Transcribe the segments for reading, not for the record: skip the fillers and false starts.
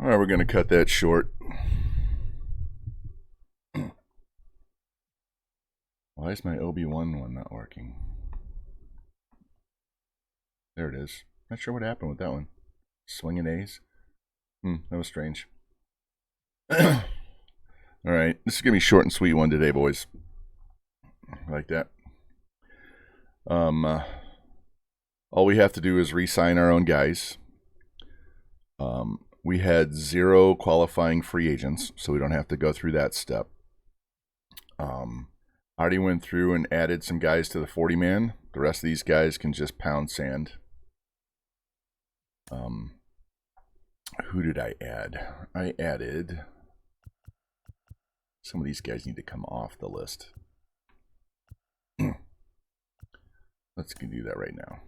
All right, we're going to cut that short. Why is my OB1 one not working? There it is. Not sure what happened with that one. Swinging A's. That was strange. All right, this is going to be short and sweet one today, boys. I like that. All we have to do is re-sign our own guys. We had 0 qualifying free agents, so we don't have to go through that step. I already went through and added some guys to the 40-man. The rest of these guys can just pound sand. Who did I add? I added... Some of these guys need to come off the list. Let's do that right now.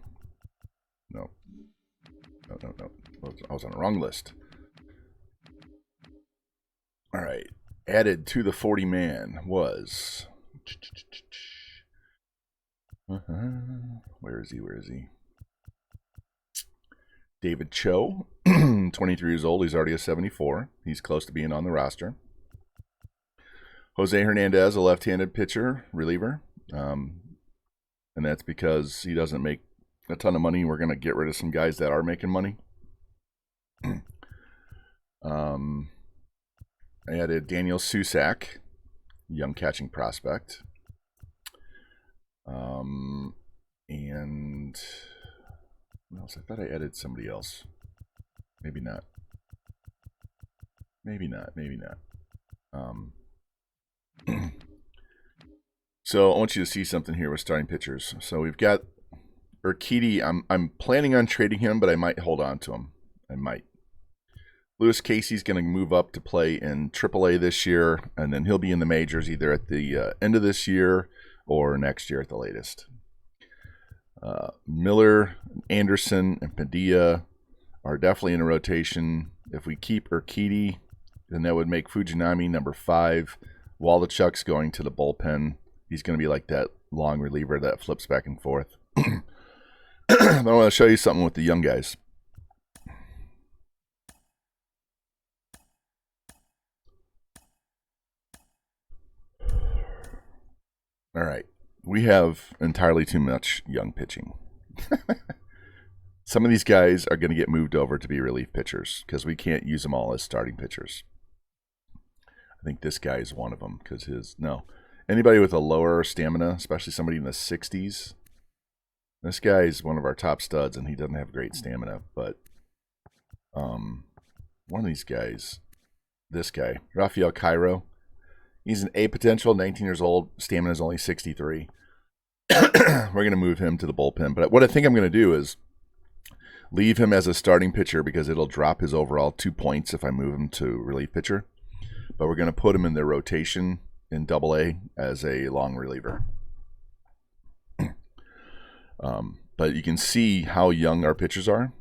No. No. I was on the wrong list. All right. Added to the 40-man was... Where is he? David Cho, 23 years old. He's already a 74. He's close to being on the roster. Jose Hernandez, a left-handed pitcher, reliever. And that's because he doesn't make a ton of money. We're going to get rid of some guys that are making money. I added Daniel Susak, young catching prospect. And what else? I thought I added somebody else. Maybe not. So I want you to see something here with starting pitchers. So we've got Urquidy. I'm planning on trading him, but I might hold on to him. I might. Lewis Casey's going to move up to play in AAA this year, and then he'll be in the majors either at the end of this year or next year at the latest. Miller, Anderson, and Padilla are definitely in a rotation. If we keep Urquidy, then that would make Fujinami number 5. Waldachuk's going to the bullpen. He's going to be like that long reliever that flips back and forth. But I want to show you something with the young guys. All right. We have entirely too much young pitching. Some of these guys are going to get moved over to be relief pitchers because we can't use them all as starting pitchers. I think this guy is one of them because anybody with a lower stamina, especially somebody in the 60s. This guy is one of our top studs, and he doesn't have great stamina. But one of these guys, this guy, Rafael Cairo, he's an A potential, 19 years old. Stamina is only 63. We're going to move him to the bullpen. But what I think I'm going to do is leave him as a starting pitcher because it'll drop his overall 2 points if I move him to relief pitcher. But we're going to put him in the rotation in AA as a long reliever. But But you can see how young our pitchers are.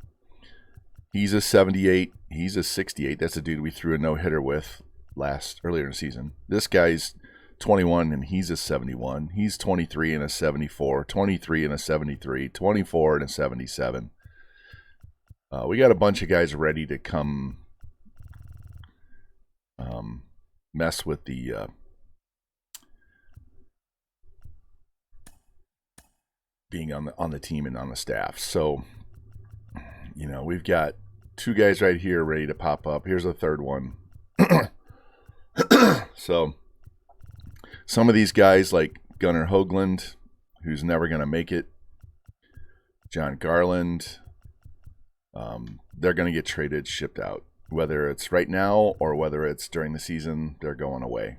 He's a 78. He's a 68. That's a dude we threw a no-hitter with earlier in the season. This guy's 21 and he's a 71. He's 23 and a 74, 23 and a 73, 24 and a 77. We got a bunch of guys ready to come mess with the being on the team and on the staff. So, you know, we've got 2 guys right here ready to pop up. Here's a third one. So some of these guys like Gunnar Hoagland, who's never going to make it, John Garland, they're going to get traded, shipped out. Whether it's right now or whether it's during the season, they're going away.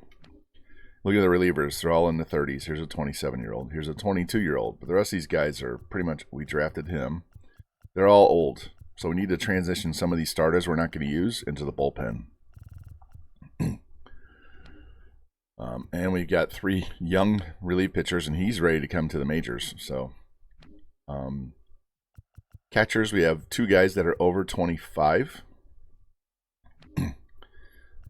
Look at the relievers. They're all in the 30s. Here's a 27-year-old. Here's a 22-year-old. But the rest of these guys are pretty much, we drafted him. They're all old. So we need to transition some of these starters we're not going to use into the bullpen. And we've got 3 young relief pitchers, and he's ready to come to the majors. So catchers, we have 2 guys that are over 25.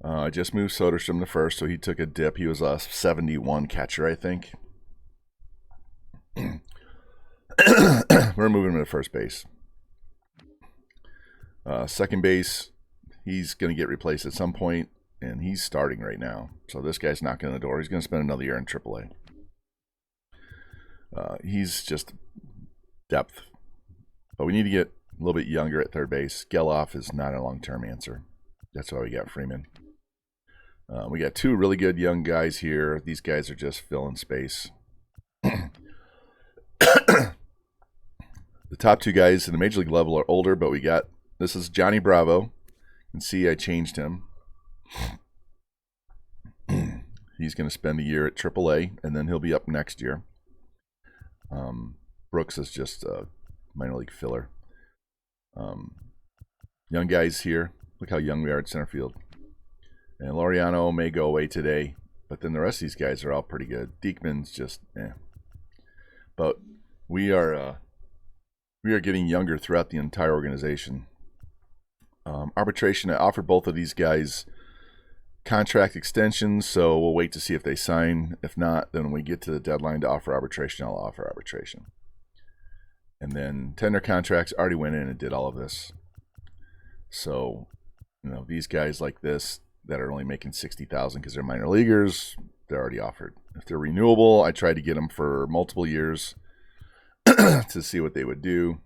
I just moved Soderstrom to first, so he took a dip. He was a 71 catcher, I think. We're moving him to first base. Second base, he's going to get replaced at some point, and he's starting right now. So this guy's knocking on the door. He's going to spend another year in AAA. He's just depth. But we need to get a little bit younger at third base. Geloff is not a long-term answer. That's why we got Freeman. We got 2 really good young guys here. These guys are just filling space. The top 2 guys in the major league level are older, but we got, this is Johnny Bravo. You can see I changed him. He's going to spend a year at AAA, and then he'll be up next year. Brooks is just a minor league filler. Young guys here. Look how young we are at center field. And Laureano may go away today, but then the rest of these guys are all pretty good. Diekman's just, But we are getting younger throughout the entire organization. Arbitration, I offered both of these guys contract extensions, so we'll wait to see if they sign. If not, then when we get to the deadline to offer arbitration, I'll offer arbitration. And then tender contracts already went in and did all of this. So, you know, these guys like this that are only making $60,000 because they're minor leaguers, they're already offered. If they're renewable, I tried to get them for multiple years to see what they would do.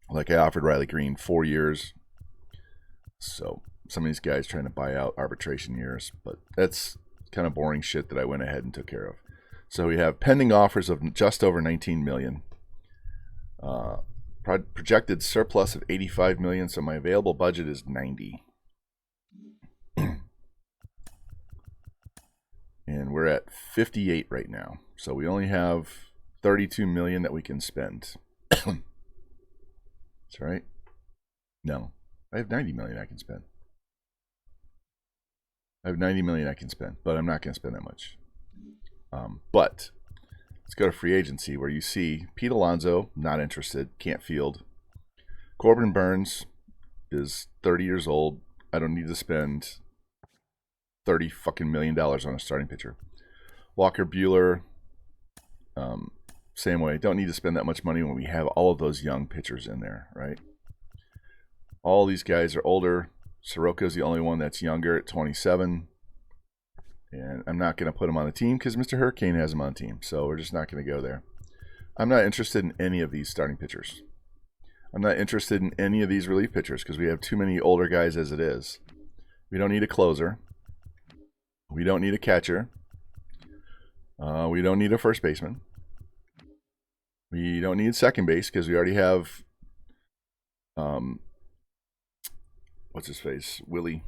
Like I offered Riley Green 4 years. So some of these guys trying to buy out arbitration years, but that's kind of boring shit that I went ahead and took care of. So we have pending offers of just over $19 million. Projected surplus of $85 million, so my available budget is $90. And we're at 58 right now. So we only have $32 million that we can spend. That's right. No, I have $90 million I can spend. I have $90 million I can spend, but I'm not going to spend that much. But let's go to free agency, where you see Pete Alonso, not interested, can't field. Corbin Burns is 30 years old. I don't need to spend $30 fucking million on a starting pitcher. Walker Buehler, same way. Don't need to spend that much money when we have all of those young pitchers in there, right? All these guys are older. Soroka's the only one that's younger at 27. And I'm not going to put him on the team because Mr. Hurricane has him on the team. So we're just not going to go there. I'm not interested in any of these starting pitchers. I'm not interested in any of these relief pitchers because we have too many older guys as it is. We don't need a closer. We don't need a catcher. We don't need a first baseman. We don't need second base because we already have, what's his face, Willie,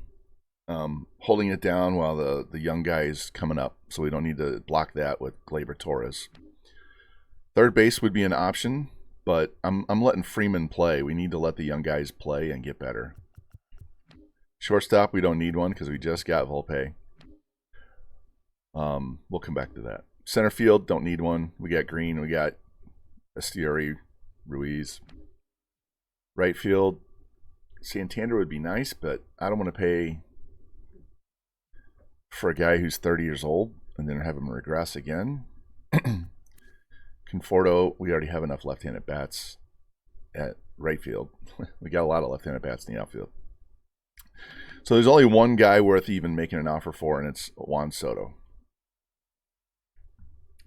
holding it down while the young guy is coming up. So we don't need to block that with Gleyber Torres. Third base would be an option, but I'm letting Freeman play. We need to let the young guys play and get better. Shortstop, we don't need one because we just got Volpe. We'll come back to that. Center field, don't need one. We got Green. We got Estieri. Ruiz. Right field, Santander would be nice, but I don't want to pay for a guy who's 30 years old and then have him regress again. Conforto, we already have enough left-handed bats at right field. We got a lot of left-handed bats in the outfield. So there's only one guy worth even making an offer for, and it's Juan Soto.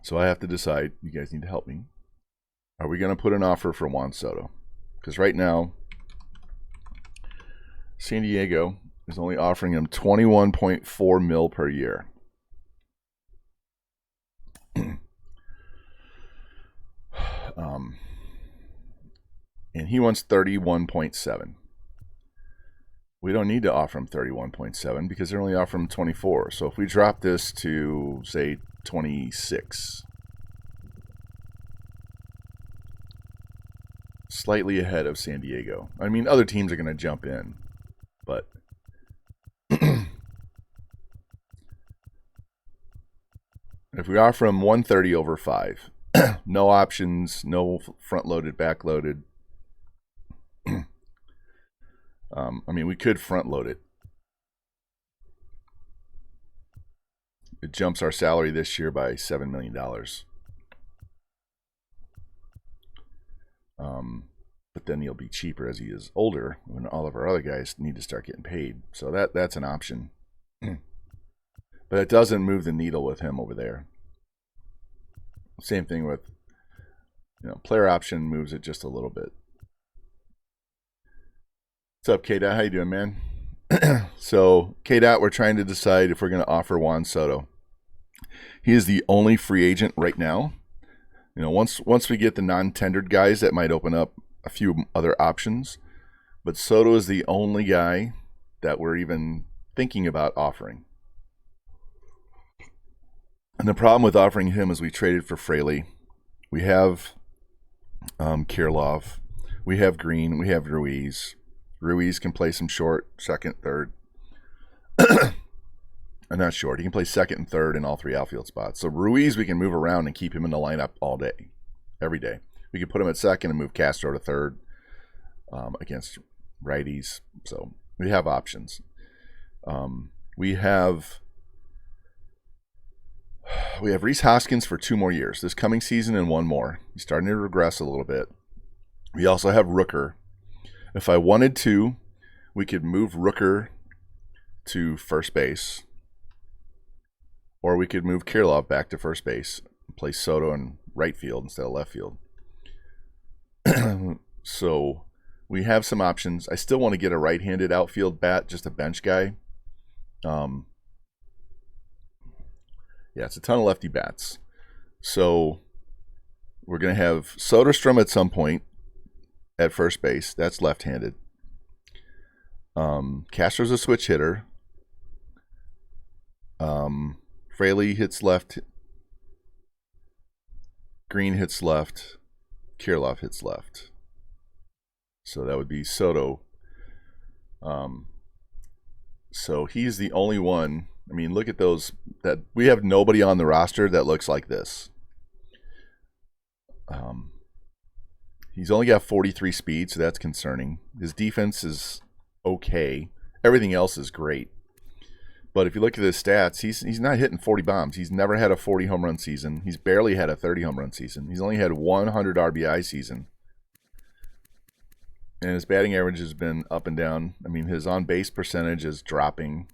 So I have to decide. You guys need to help me. Are we going to put an offer for Juan Soto? Because right now, San Diego is only offering him $21.4 million per year. And he wants 31.7. We don't need to offer him 31.7 because they're only offering him 24. So if we drop this to, say, 26, slightly ahead of San Diego. I mean, other teams are going to jump in, but if we offer him 130 over 5, no options, no front-loaded, back-loaded. I mean, we could front-load it. It jumps our salary this year by $7 million. But then he'll be cheaper as he is older when all of our other guys need to start getting paid. So that's an option. But it doesn't move the needle with him over there. Same thing with, player option moves it just a little bit. What's up, K-Dot? How you doing, man? So, K-Dot, we're trying to decide if we're going to offer Juan Soto. He is the only free agent right now. Once we get the non-tendered guys, that might open up a few other options. But Soto is the only guy that we're even thinking about offering. And the problem with offering him is we traded for Fraley. We have Kirilloff. We have Green. We have Ruiz. Ruiz can play some short, second, third. Not short. He can play second and third in all three outfield spots. So Ruiz, we can move around and keep him in the lineup all day, every day. We can put him at second and move Castro to third against righties. So we have options. We have Rhys Hoskins for 2 more years. This coming season and 1 more. He's starting to regress a little bit. We also have Rooker. If I wanted to, we could move Rooker to first base. Or we could move Kirilloff back to first base and play Soto in right field instead of left field. So we have some options. I still want to get a right-handed outfield bat, just a bench guy. Yeah, it's a ton of lefty bats. So we're going to have Soderstrom at some point at first base. That's left-handed. Castro's a switch hitter. Fraley hits left. Green hits left. Kirilloff hits left. So that would be Soto. So he's the only one. I mean, look at those. That we have nobody on the roster that looks like this. He's only got 43 speed, so that's concerning. His defense is okay. Everything else is great. But if you look at his stats, he's not hitting 40 bombs. He's never had a 40 home run season. He's barely had a 30 home run season. He's only had 100 RBI season. And his batting average has been up and down. I mean, his on-base percentage is dropping.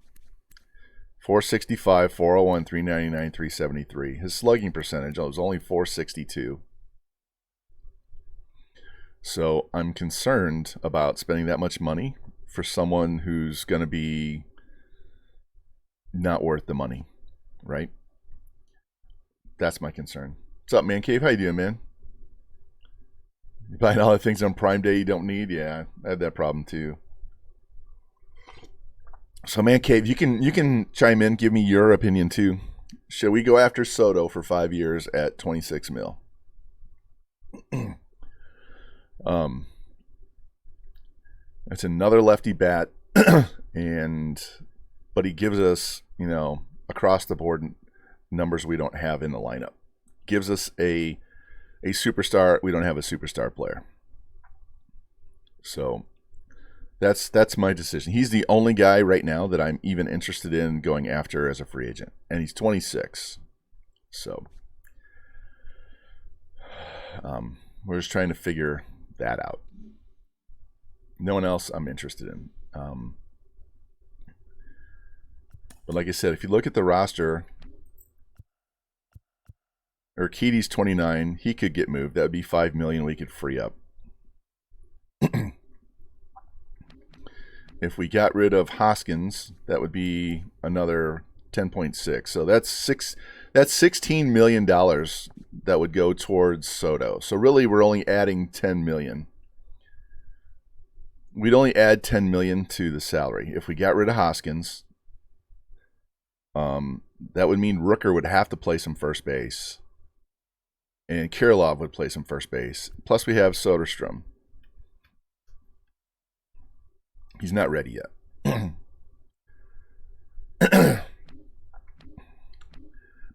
465, 401, 399, 373. His slugging percentage was only 462. So I'm concerned about spending that much money for someone who's going to be not worth the money, right? That's my concern. What's up, Man Cave? How you doing, man? You buying all the things on Prime Day you don't need? Yeah, I had that problem too. So, Man Cave, you can chime in, give me your opinion too. Should we go after Soto for 5 years at 26 mil? It's another lefty bat, but he gives us, across the board numbers we don't have in the lineup. Gives us a superstar. We don't have a superstar player. So that's my decision. He's the only guy right now that I'm even interested in going after as a free agent, and he's 26. So we're just trying to figure that out. No one else I'm interested in. But like I said, if you look at the roster, Urquidy's 29. He could get moved. That would be $5 million we could free up. If we got rid of Hoskins, that would be another 10.6. So that's $16 million that would go towards Soto. So really, we're only adding $10 million. We'd only add $10 million to the salary if we got rid of Hoskins. That would mean Rooker would have to play some first base, and Kirilloff would play some first base. Plus, we have Soderstrom. He's not ready yet.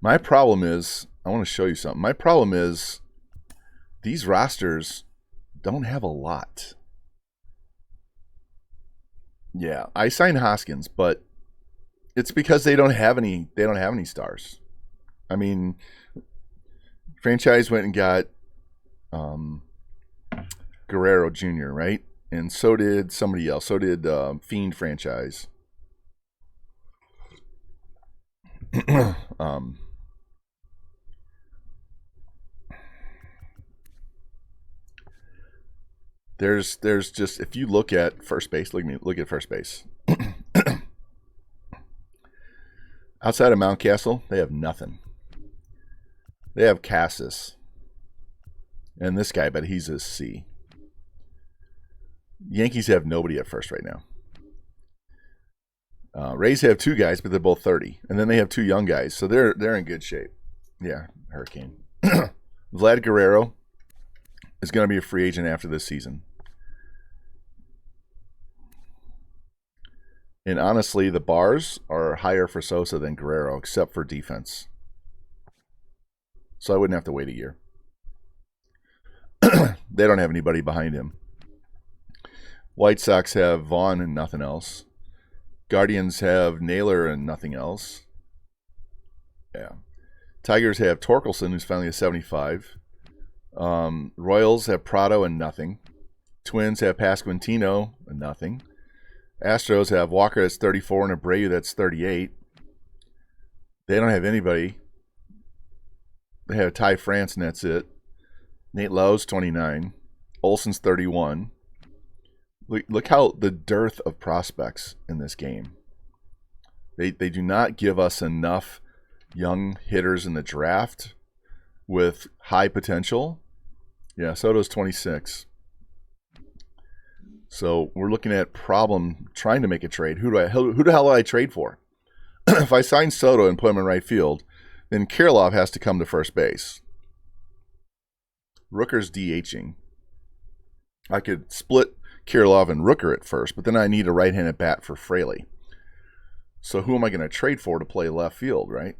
My problem is, I want to show you something. My problem is these rosters don't have a lot. Yeah, I signed Hoskins, but it's because they don't have any stars. I mean, franchise went and got Guerrero Jr., right? And so did somebody else. So did Fiend franchise. There's just, if you look at first base, look at first base. Outside of Mountcastle, they have nothing. They have Cassis and this guy, but he's a C. Yankees have nobody at first right now. Rays have two guys, but they're both 30, and then they have two young guys, so they're in good shape. Yeah, Hurricane. Vlad Guerrero is going to be a free agent after this season. And honestly, the bars are higher for Sosa than Guerrero, except for defense. So I wouldn't have to wait a year. They don't have anybody behind him. White Sox have Vaughn and nothing else. Guardians have Naylor and nothing else. Yeah. Tigers have Torkelson, who's finally a 75. Royals have Prado and nothing. Twins have Pasquantino and nothing. Astros have Walker that's 34 and Abreu that's 38. They don't have anybody. They have Ty France and that's it. Nate Lowe's 29. Olson's 31. Look how the dearth of prospects in this game. They do not give us enough young hitters in the draft with high potential. Yeah, Soto's 26. So we're looking at problem trying to make a trade. Who the hell do I trade for? If I sign Soto and put him in right field, then Kirilloff has to come to first base. Rooker's DHing. I could split Kirilloff and Rooker at first, but then I need a right-handed bat for Fraley. So who am I going to trade for to play left field, right?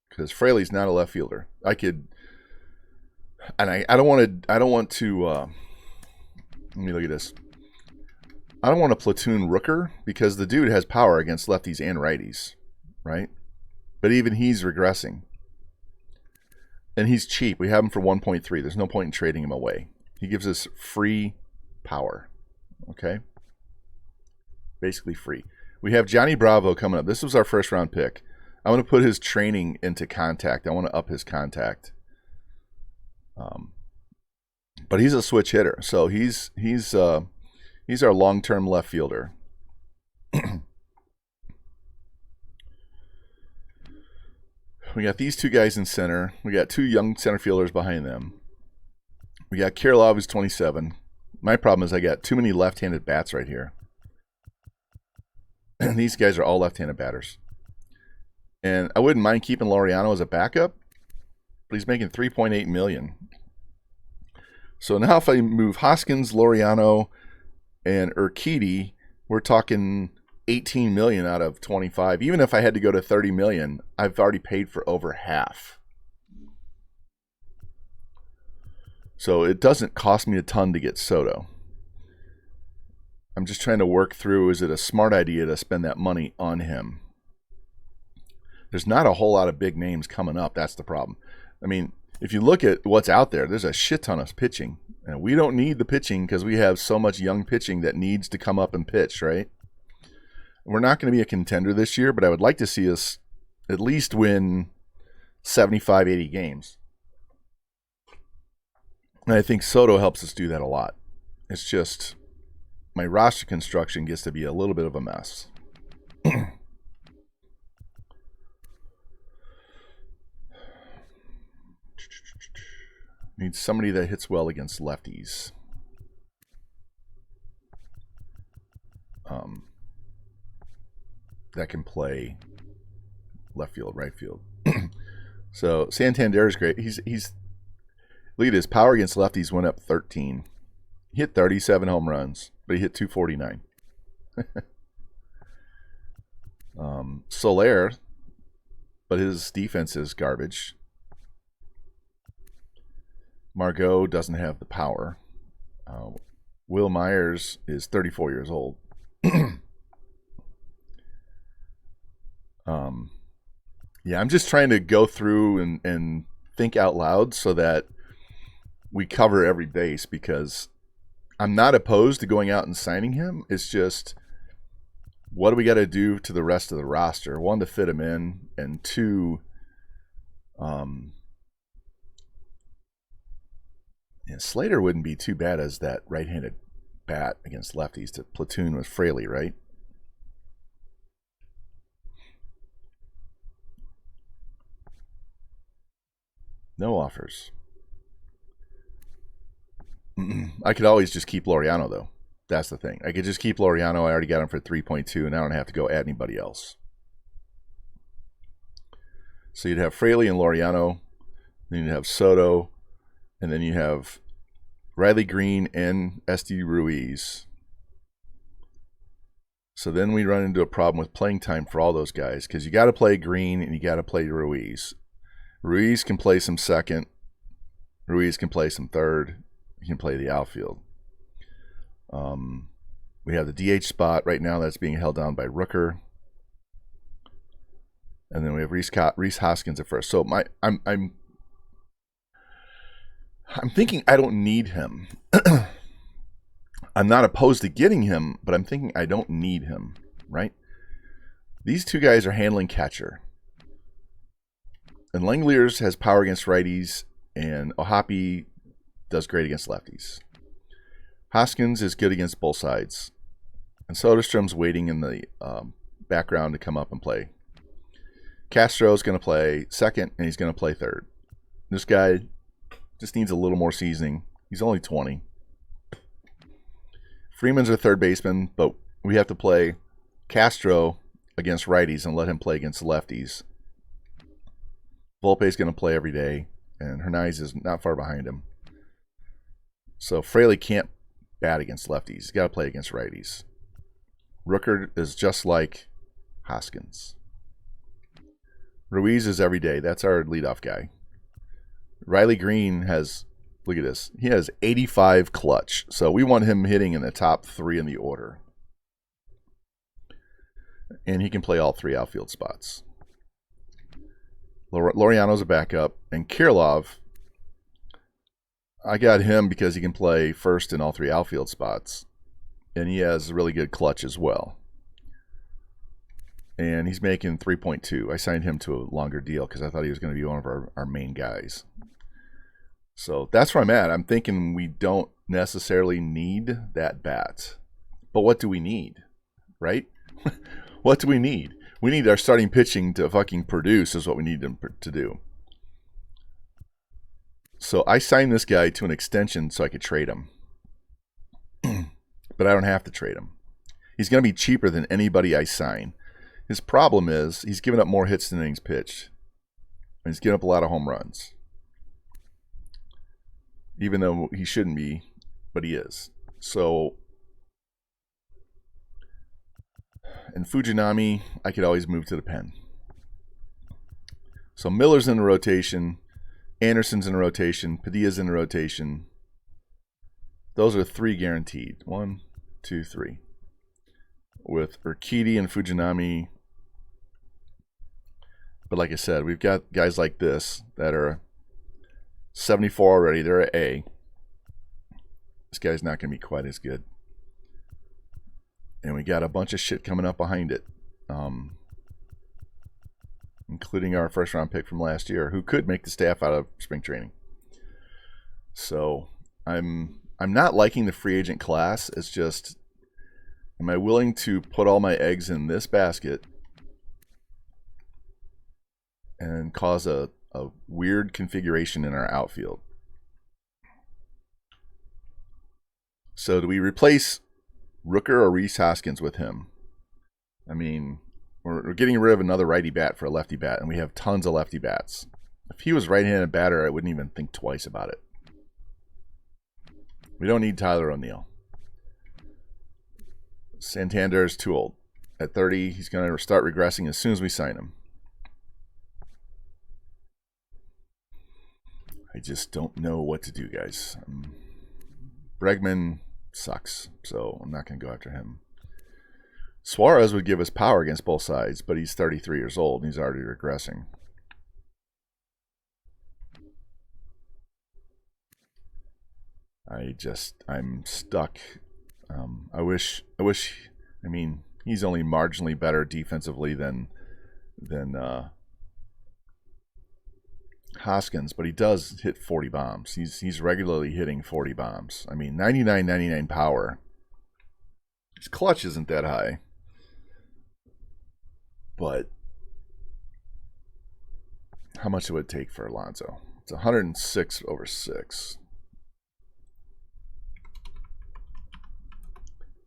Because Fraley's not a left fielder. I could, and I don't want to. Let me look at this. I don't want to platoon Rooker because the dude has power against lefties and righties, right? But even he's regressing. And he's cheap. We have him for 1.3. There's no point in trading him away. He gives us free power. Okay? Basically free. We have Johnny Bravo coming up. This was our first round pick. I want to put his training into contact. I want to up his contact. But he's a switch hitter. So he's our long-term left fielder. We got these two guys in center. We got two young center fielders behind them. We got Kirilloff, who's 27. My problem is I got too many left-handed bats right here. And these guys are all left-handed batters. And I wouldn't mind keeping Laureano as a backup, but he's making $3.8 million. So now if I move Hoskins, Laureano, and Urquidy, we're talking $18 million out of 25. Even if I had to go to $30 million, I've already paid for over half. So it doesn't cost me a ton to get Soto. I'm just trying to work through, is it a smart idea to spend that money on him? There's not a whole lot of big names coming up. That's the problem. I mean, if you look at what's out there, there's a shit ton of pitching. And we don't need the pitching because we have so much young pitching that needs to come up and pitch, right? We're not going to be a contender this year, but I would like to see us at least win 75, 80 games. And I think Soto helps us do that a lot. It's just my roster construction gets to be a little bit of a mess. Need somebody that hits well against lefties. That can play left field, right field. So Santander is great. He's look at his power against lefties went up 13. He hit 37 home runs, but he hit 249. Soler, but his defense is garbage. Margot doesn't have the power. Will Myers is 34 years old. Yeah, I'm just trying to go through and think out loud so that we cover every base, because I'm not opposed to going out and signing him. It's just, what do we got to do to the rest of the roster? One, to fit him in, and two, Slater wouldn't be too bad as that right-handed bat against lefties to platoon with Fraley, right? No offers. I could always just keep Laureano, though. That's the thing. I could just keep Laureano. I already got him for 3.2, and I don't have to go add anybody else. So you'd have Fraley and Laureano. Then you'd have Soto. And then you have Riley Green and SD Ruiz. So then we run into a problem with playing time for all those guys, because you got to play Green and you got to play Ruiz. Ruiz can play some second. Ruiz can play some third. He can play the outfield. We have the DH spot right now that's being held down by Rooker. And then we have Rhys Hoskins at first. So I'm thinking I don't need him. I'm not opposed to getting him, but I'm thinking I don't need him, right? These two guys are handling catcher. And Langeliers has power against righties, and Ohapi does great against lefties. Hoskins is good against both sides. And Soderstrom's waiting in the background to come up and play. Castro's going to play second, and he's going to play third. This guy just needs a little more seasoning. He's only 20. Freeman's a third baseman, but we have to play Castro against righties and let him play against lefties. Volpe's going to play every day, and Hernandez is not far behind him. So Fraley can't bat against lefties. He's got to play against righties. Rooker is just like Hoskins. Ruiz is every day. That's our leadoff guy. Riley Green has, look at this, he has 85 clutch. So we want him hitting in the top 3 in the order. And he can play all 3 outfield spots. Laureano's a backup. And Kirilov, I got him because he can play first in all 3 outfield spots. And he has really good clutch as well. And he's making 3.2. I signed him to a longer deal because I thought he was going to be one of our main guys. So that's where I'm at. I'm thinking we don't necessarily need that bat. But what do we need? Right? What do we need? We need our starting pitching to fucking produce is what we need them to do. So I signed this guy to an extension so I could trade him. But I don't have to trade him. He's going to be cheaper than anybody I sign. His problem is he's giving up more hits than innings pitched. And he's giving up a lot of home runs. Even though he shouldn't be, but he is. So, and Fujinami, I could always move to the pen. So Miller's in the rotation. Anderson's in the rotation. Padilla's in the rotation. Those are 3 guaranteed. 1, 2, 3. With Urquidy and Fujinami. But like I said, we've got guys like this that are 74 already. They're at A. This guy's not going to be quite as good. And we got a bunch of shit coming up behind it. Including our first round pick from last year, who could make the staff out of spring training. So I'm not liking the free agent class. It's just, am I willing to put all my eggs in this basket and cause a weird configuration in our outfield? So do we replace Rooker or Rhys Hoskins with him? I mean, we're getting rid of another righty bat for a lefty bat, and we have tons of lefty bats. If he was right-handed batter, I wouldn't even think twice about it. We don't need Tyler O'Neill. Santander is too old. At 30, he's going to start regressing as soon as we sign him. I just don't know what to do, guys. Bregman sucks, so I'm not going to go after him. Suarez would give us power against both sides, but he's 33 years old and he's already regressing. I'm stuck. I mean, he's only marginally better defensively than Hoskins, but he does hit 40 bombs. He's regularly hitting 40 bombs. I mean, 99 power. His clutch isn't that high. But how much would it take for Alonso? It's 106 over 6.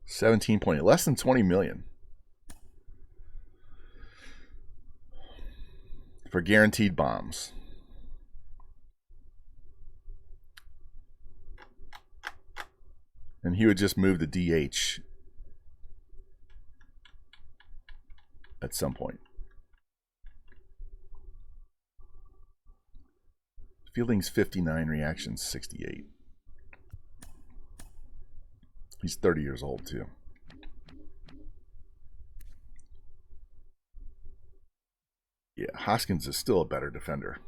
17.8, less than 20 million. For guaranteed bombs. And he would just move the DH at some point. Fielding's 59, reactions 68. He's 30 years old too. Yeah, Hoskins is still a better defender.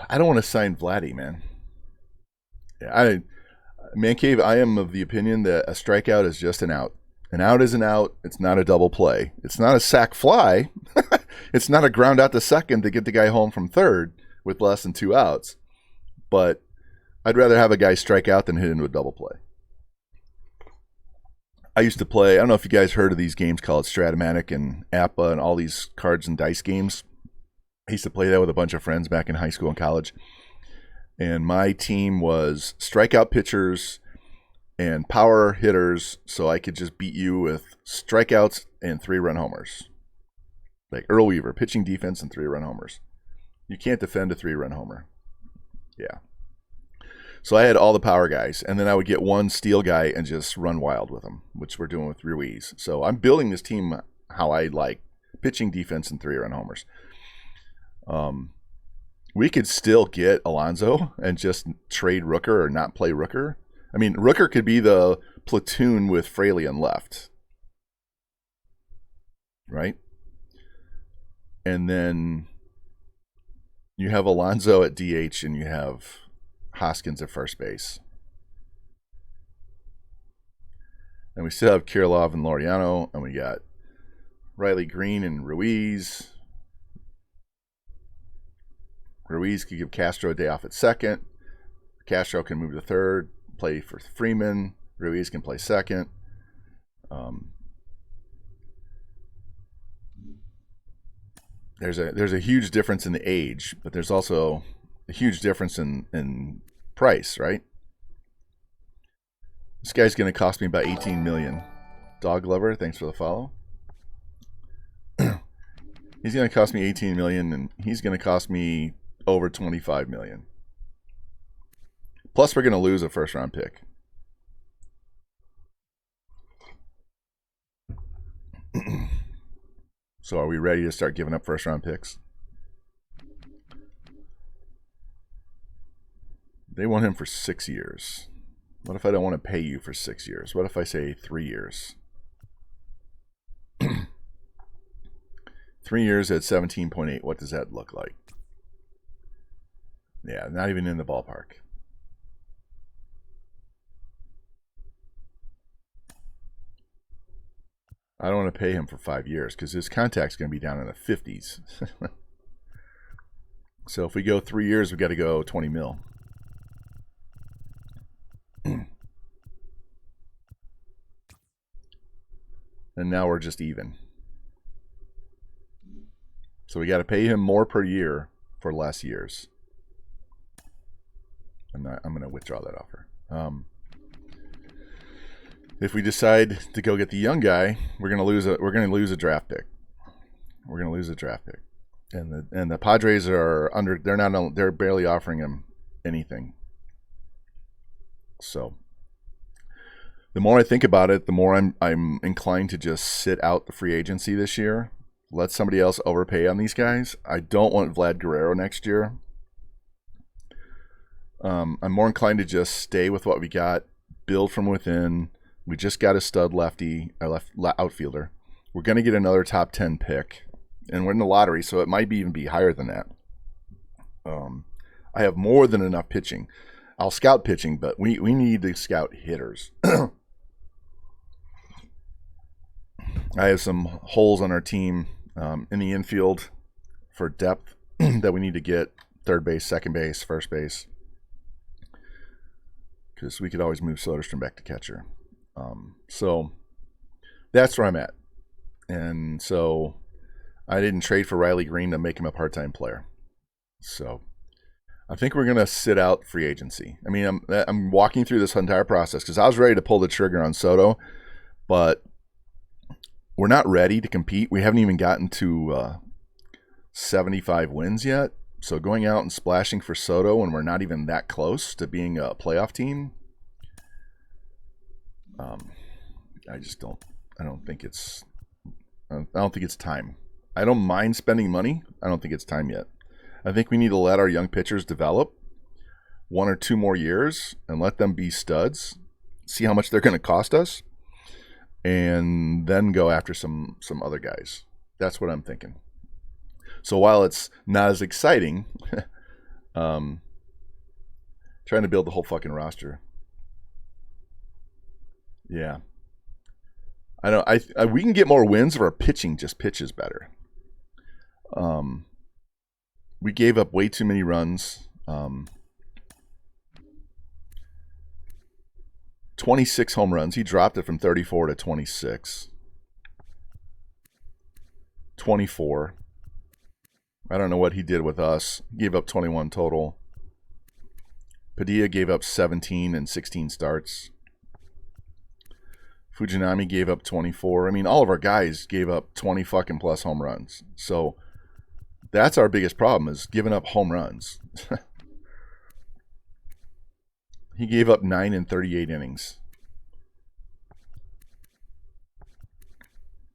I don't want to sign Vladdy, man. Yeah, Man Cave, I am of the opinion that a strikeout is just an out. An out is an out. It's not a double play. It's not a sac fly. It's not a ground out to second to get the guy home from third with less than 2 outs. But I'd rather have a guy strike out than hit into a double play. I used to play, I don't know if you guys heard of these games called Stratomatic and Appa and all these cards and dice games. I used to play that with a bunch of friends back in high school and college. And my team was strikeout pitchers and power hitters, so I could just beat you with strikeouts and 3-run homers. Like Earl Weaver, pitching, defense, and 3-run homers. You can't defend a 3-run homer. Yeah. So I had all the power guys, and then I would get one steal guy and just run wild with them, which we're doing with Ruiz. So I'm building this team how I like: pitching, defense, and 3-run homers. We could still get Alonso and just trade Rooker or not play Rooker. I mean, Rooker could be the platoon with Fraley on left, right? And then you have Alonso at DH and you have Hoskins at first base. And we still have Kirilov and Laureano, and we got Riley Green and Ruiz. Ruiz could give Castro a day off at second. Castro can move to third, play for Freeman. Ruiz can play second. There's a huge difference in the age, but there's also a huge difference in price, right? This guy's going to cost me about 18 million. Dog Lover, thanks for the follow. He's going to cost me 18 million, and he's going to cost me over 25 million. Plus, we're going to lose a first-round pick. So are we ready to start giving up first-round picks? They want him for 6 years. What if I don't want to pay you for 6 years? What if I say 3 years? 3 years at 17.8. What does that look like? Yeah, not even in the ballpark. I don't want to pay him for 5 years because his contract's going to be down in the 50s. So if we go 3 years, we got to go 20 mil. And now we're just even. So we got to pay him more per year for less years. I'm going to withdraw that offer. If we decide to go get the young guy, we're going to lose a draft pick. We're going to lose a draft pick. And the Padres are they're barely offering him anything. So the more I think about it, the more I'm inclined to just sit out the free agency this year. Let somebody else overpay on these guys. I don't want Vlad Guerrero next year. I'm more inclined to just stay with what we got, build from within. We just got a stud outfielder. We're going to get another top 10 pick, and we're in the lottery, so it might even be higher than that. I have more than enough pitching. I'll scout pitching, but we need to scout hitters. I have some holes on our team in the infield for depth that we need to get: third base, second base, first base. Because we could always move Soderstrom back to catcher. So that's where I'm at. And so I didn't trade for Riley Green to make him a part-time player. So I think we're going to sit out free agency. I mean, I'm walking through this entire process because I was ready to pull the trigger on Soto, but we're not ready to compete. We haven't even gotten to 75 wins yet. So going out and splashing for Soto when we're not even that close to being a playoff team, I don't think it's time. I don't mind spending money. I don't think it's time yet. I think we need to let our young pitchers develop 1 or 2 more years and let them be studs, see how much they're going to cost us, and then go after some other guys. That's what I'm thinking. So while it's not as exciting, trying to build the whole fucking roster. Yeah. I know. We can get more wins if our pitching just pitches better. We gave up way too many runs. 26 home runs. He dropped it from 34 to 26. 24. I don't know what he did with us. He gave up 21 total. Padilla gave up 17 and 16 starts. Fujinami gave up 24. I mean, all of our guys gave up 20 fucking plus home runs. So that's our biggest problem, is giving up home runs. He gave up 9 in 38 innings.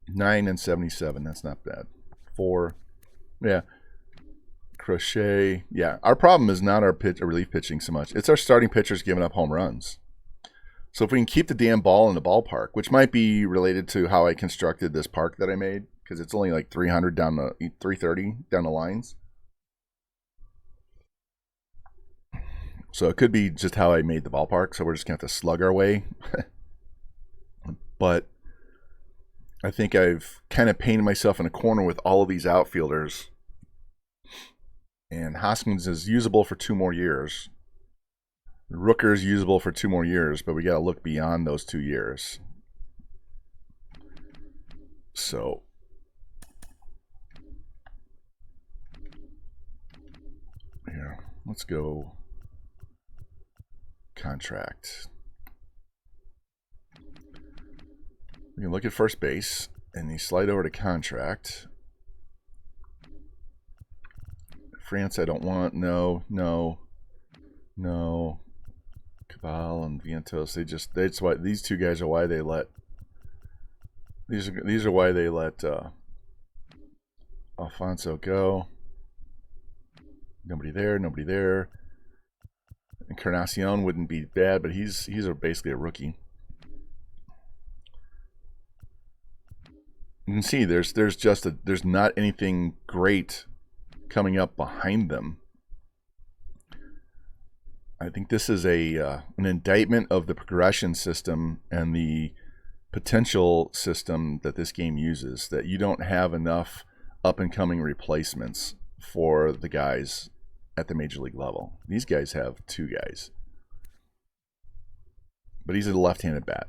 9 and 77. That's not bad. 4. Yeah. Crochet. Yeah. Our problem is not our relief pitching so much. It's our starting pitchers giving up home runs. So if we can keep the damn ball in the ballpark, which might be related to how I constructed this park that I made, because it's only like 300 down the 330 down the lines. So it could be just how I made the ballpark. So we're just going to have to slug our way. But I think I've kind of painted myself in a corner with all of these outfielders. And Hoskins is usable for 2 more years. Rooker is usable for 2 more years, but we got to look beyond those 2 years. So here, let's go contract. We can look at first base, and you slide over to contract. France, I don't want. No. Cabal and Vientos, that's why these 2 guys are why they let. These are why they let Alfonso go. Nobody there. Encarnacion wouldn't be bad, but he's basically a rookie. You can see there's not anything great coming up behind them. I think this is an indictment of the progression system and the potential system that this game uses, that you don't have enough up-and-coming replacements for the guys at the major league level. These guys have 2 guys. But he's a left-handed bat.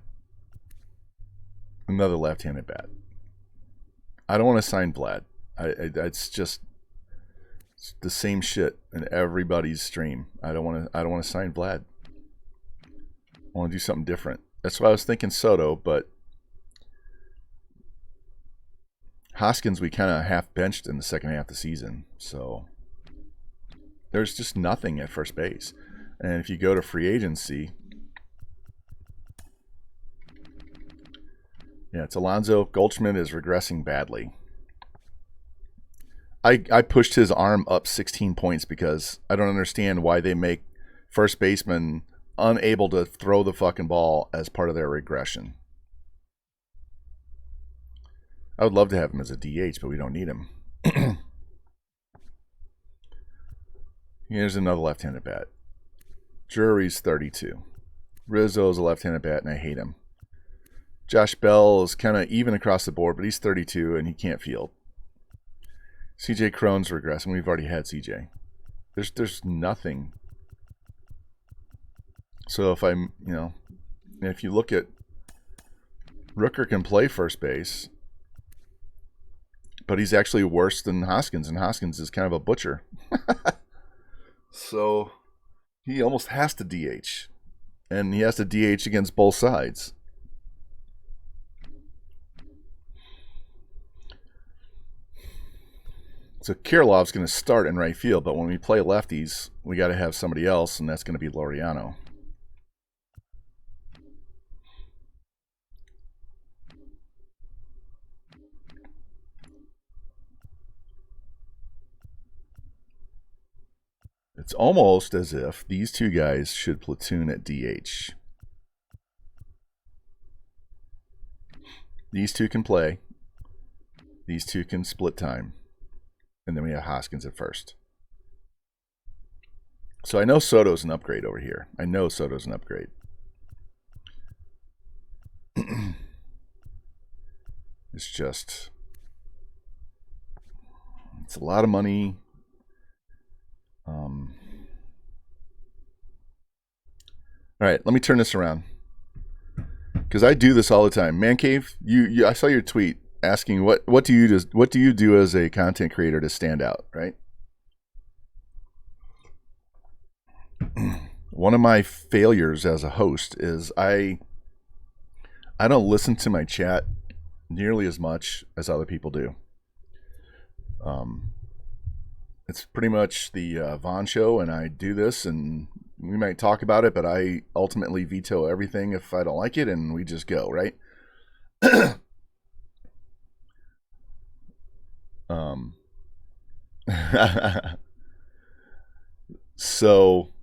Another left-handed bat. I don't want to sign Vlad. It's just the same shit in everybody's stream. I don't want to sign Vlad. I want to do something different. That's why I was thinking Soto, but Hoskins we kind of half benched in the second half of the season, so there's just nothing at first base. And if you go to free agency, yeah, it's Alonso. Goldschmidt is regressing badly. I pushed his arm up 16 points because I don't understand why they make first baseman unable to throw the fucking ball as part of their regression. I would love to have him as a DH, but we don't need him. Here's another left-handed bat. Drury's 32. Rizzo's a left-handed bat, and I hate him. Josh Bell is kind of even across the board, but he's 32, and he can't field. CJ Cron's regressing. We've already had CJ. There's nothing. So if I'm, if you look at Rooker can play first base, but he's actually worse than Hoskins, and Hoskins is kind of a butcher. So he almost has to DH, and he has to DH against both sides. So Kirilov's going to start in right field, but when we play lefties, we got to have somebody else, and that's going to be Laureano. It's almost as if these 2 guys should platoon at DH. These 2 can play. These 2 can split time. And then we have Hoskins at first. So I know Soto's an upgrade over here. I know Soto's an upgrade. It's a lot of money. All right, let me turn this around, because I do this all the time. Man Cave, you I saw your tweet asking what do you do as a content creator to stand out, right? One of my failures as a host is I don't listen to my chat nearly as much as other people do. It's pretty much the Vaughn show, and I do this, and we might talk about it, but I ultimately veto everything if I don't like it, and we just go, right? So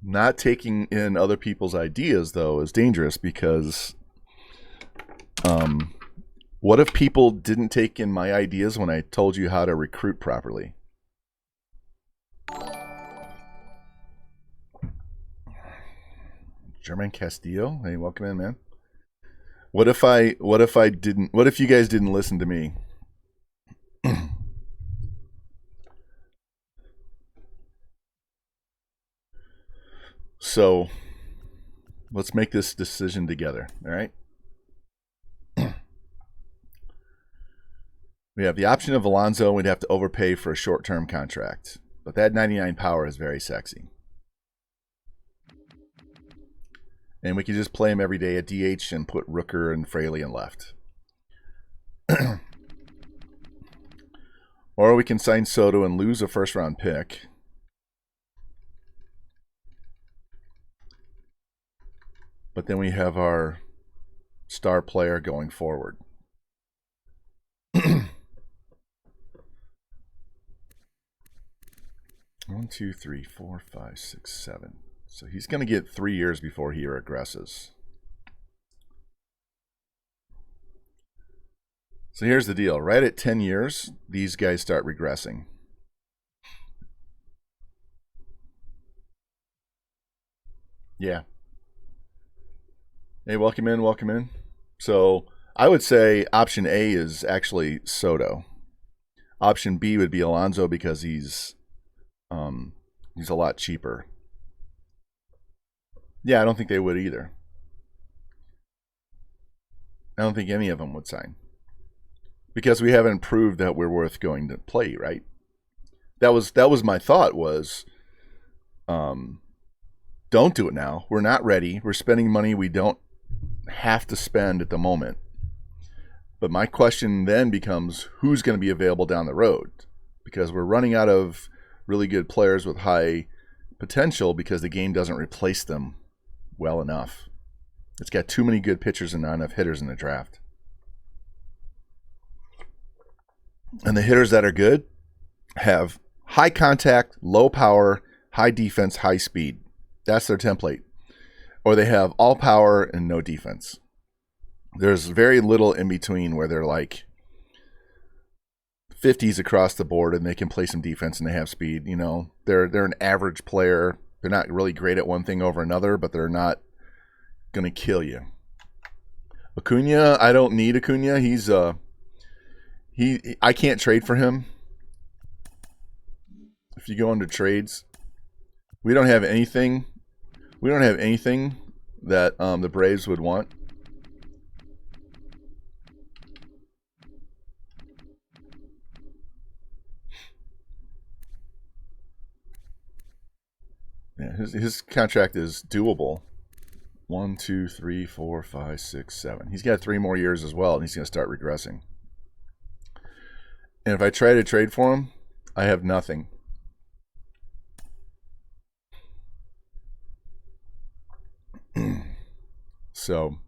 not taking in other people's ideas, though, is dangerous, because what if people didn't take in my ideas when I told you how to recruit properly? German Castillo, hey, welcome in, man. What if you guys didn't listen to me? So let's make this decision together, all right? We have the option of Alonso. We'd have to overpay for a short-term contract, but that 99 power is very sexy. And we could just play him every day at DH and put Rooker and Fraley in left. Or we can sign Soto and lose a first-round pick. But then we have our star player going forward. 1, 2, 3, 4, 5, 6, 7. So he's going to get 3 years before he regresses. So here's the deal. Right at 10 years, these guys start regressing. Yeah. Hey, welcome in, welcome in. So I would say option A is actually Soto. Option B would be Alonso because he's a lot cheaper. Yeah, I don't think they would either. I don't think any of them would sign. Because we haven't proved that we're worth going to play, right? That was my thought was don't do it now. We're not ready. We're spending money we don't have to spend at the moment. But my question then becomes who's going to be available down the road? Because we're running out of really good players with high potential because the game doesn't replace them well enough. It's got too many good pitchers and not enough hitters in the draft. And the hitters that are good have high contact, low power, high defense, high speed. That's their template. Or they have all power and no defense. There's very little in between where they're like 50s across the board and they can play some defense and they have speed. You know, they're an average player. They're not really great at one thing over another, but they're not going to kill you. Acuna, I don't need Acuna. I can't trade for him. If you go into trades, we don't have anything. We don't have anything that the Braves would want. Yeah, his contract is doable. 1, 2, 3, 4, 5, 6, 7. He's got 3 more years as well, and he's going to start regressing. And if I try to trade for him, I have nothing. So,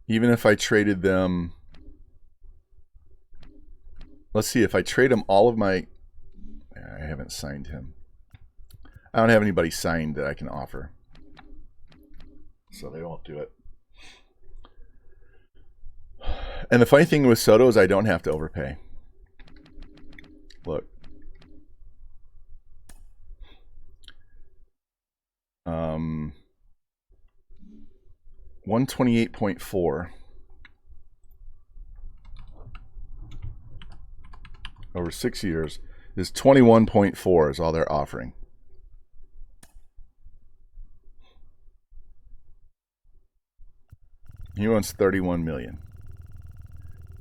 even if I traded them, let's see, if I trade him all of my, I haven't signed him. I don't have anybody signed that I can offer. So they won't do it. And the funny thing with Soto is I don't have to overpay. Look. 128.4 over 6 years is 21.4 is all they're offering. He wants 31 million.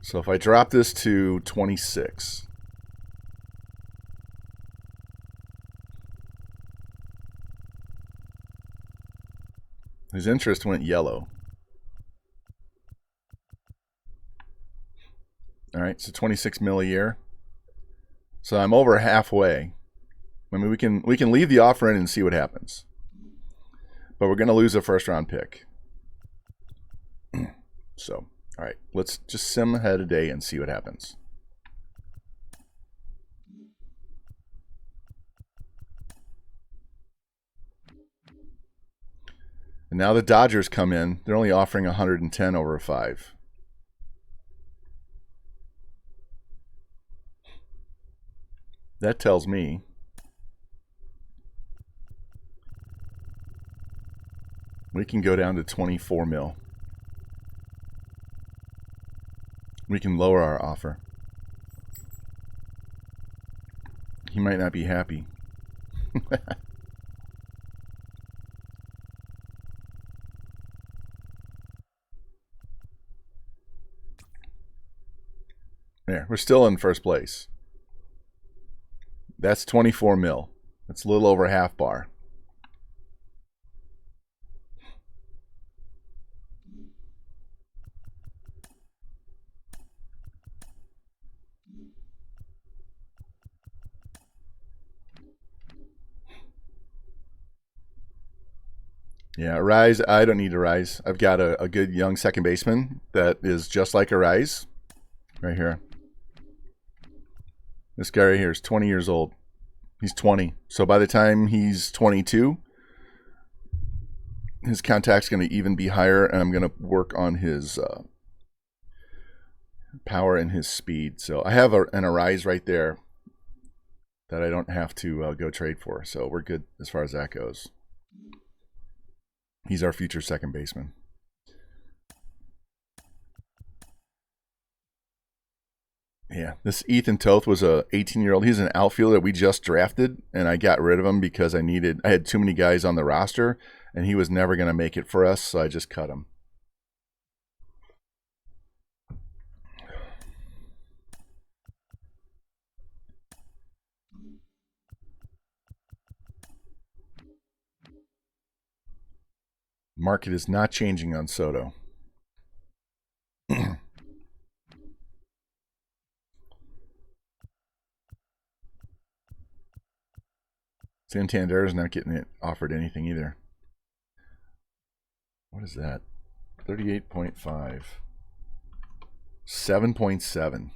So if I drop this to 26, his interest went yellow. All right, so 26 mil a year. So I'm over halfway. I mean, we can leave the offer in and see what happens. But we're going to lose a first round pick. So, all right, let's just sim ahead a day and see what happens. And now the Dodgers come in. They're only offering 110 over 5. That tells me we can go down to 24 mil. We can lower our offer. He might not be happy. There, we're still in first place. That's 24 mil. That's a little over half bar. Yeah, Rise, I don't need to Rise. I've got a good young second baseman that is just like a Rise. Right here. This guy right here is 20 years old. He's 20. So by the time he's 22, his contact's going to even be higher, and I'm going to work on his power and his speed. So I have an Arise right there that I don't have to go trade for. So we're good as far as that goes. He's our future second baseman. Yeah, this Ethan Toth was a 18-year-old. He's an outfielder that we just drafted, and I got rid of him because I had too many guys on the roster, and he was never going to make it for us, so I just cut him. Market is not changing on Soto. Santander is not getting it offered anything either. What is that? 38.5. 7.7.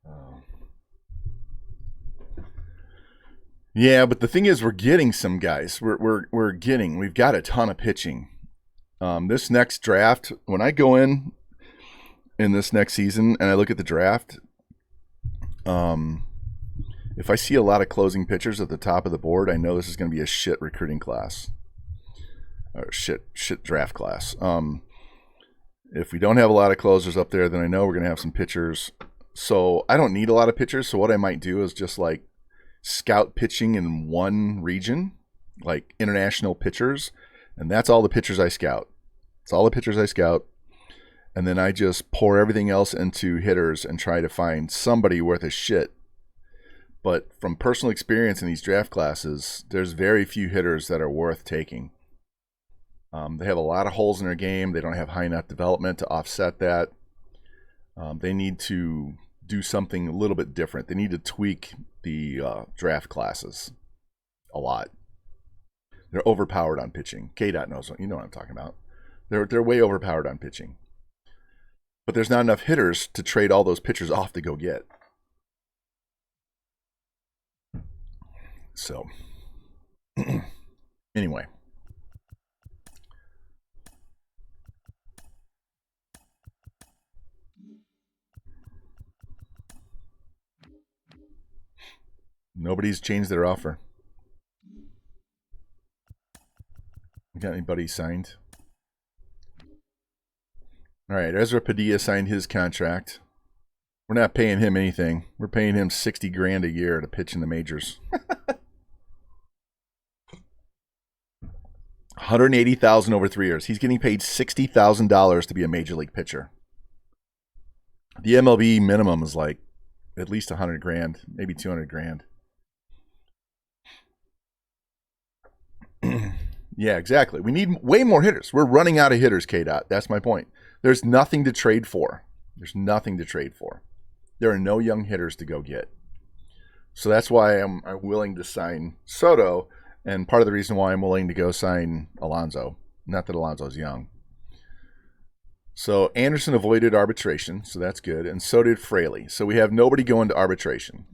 Oh. Yeah, but the thing is, we're getting some guys. We've got a ton of pitching. This next draft, when I go in this next season and I look at the draft, if I see a lot of closing pitchers at the top of the board, I know this is going to be a shit recruiting class. Or shit draft class. If we don't have a lot of closers up there, then I know we're going to have some pitchers. So I don't need a lot of pitchers. So what I might do is just like scout pitching in one region, like international pitchers, and that's all the pitchers I scout. It's all the pitchers I scout. And then I just pour everything else into hitters and try to find somebody worth a shit. But from personal experience in these draft classes, there's very few hitters that are worth taking. They have a lot of holes in their game. They don't have high enough development to offset that. They need to do something a little bit different. They need to tweak the draft classes a lot. They're overpowered on pitching. K-Dot knows, you know what I'm talking about. They're way overpowered on pitching. But there's not enough hitters to trade all those pitchers off to go get. So, anyway. Nobody's changed their offer. Got anybody signed? All right, Ezra Padilla signed his contract. We're not paying him anything. We're paying him $60,000 a year to pitch in the majors. $180,000 over 3 years. He's getting paid $60,000 to be a major league pitcher. The MLB minimum is like at least $100,000, maybe $200,000. Yeah, exactly. We need way more hitters. We're running out of hitters, K-Dot. That's my point. There's nothing to trade for. There's nothing to trade for. There are no young hitters to go get. So that's why I'm willing to sign Soto, and part of the reason why I'm willing to go sign Alonso. Not that Alonso's young. So Anderson avoided arbitration, so that's good, and so did Fraley. So we have nobody going to arbitration.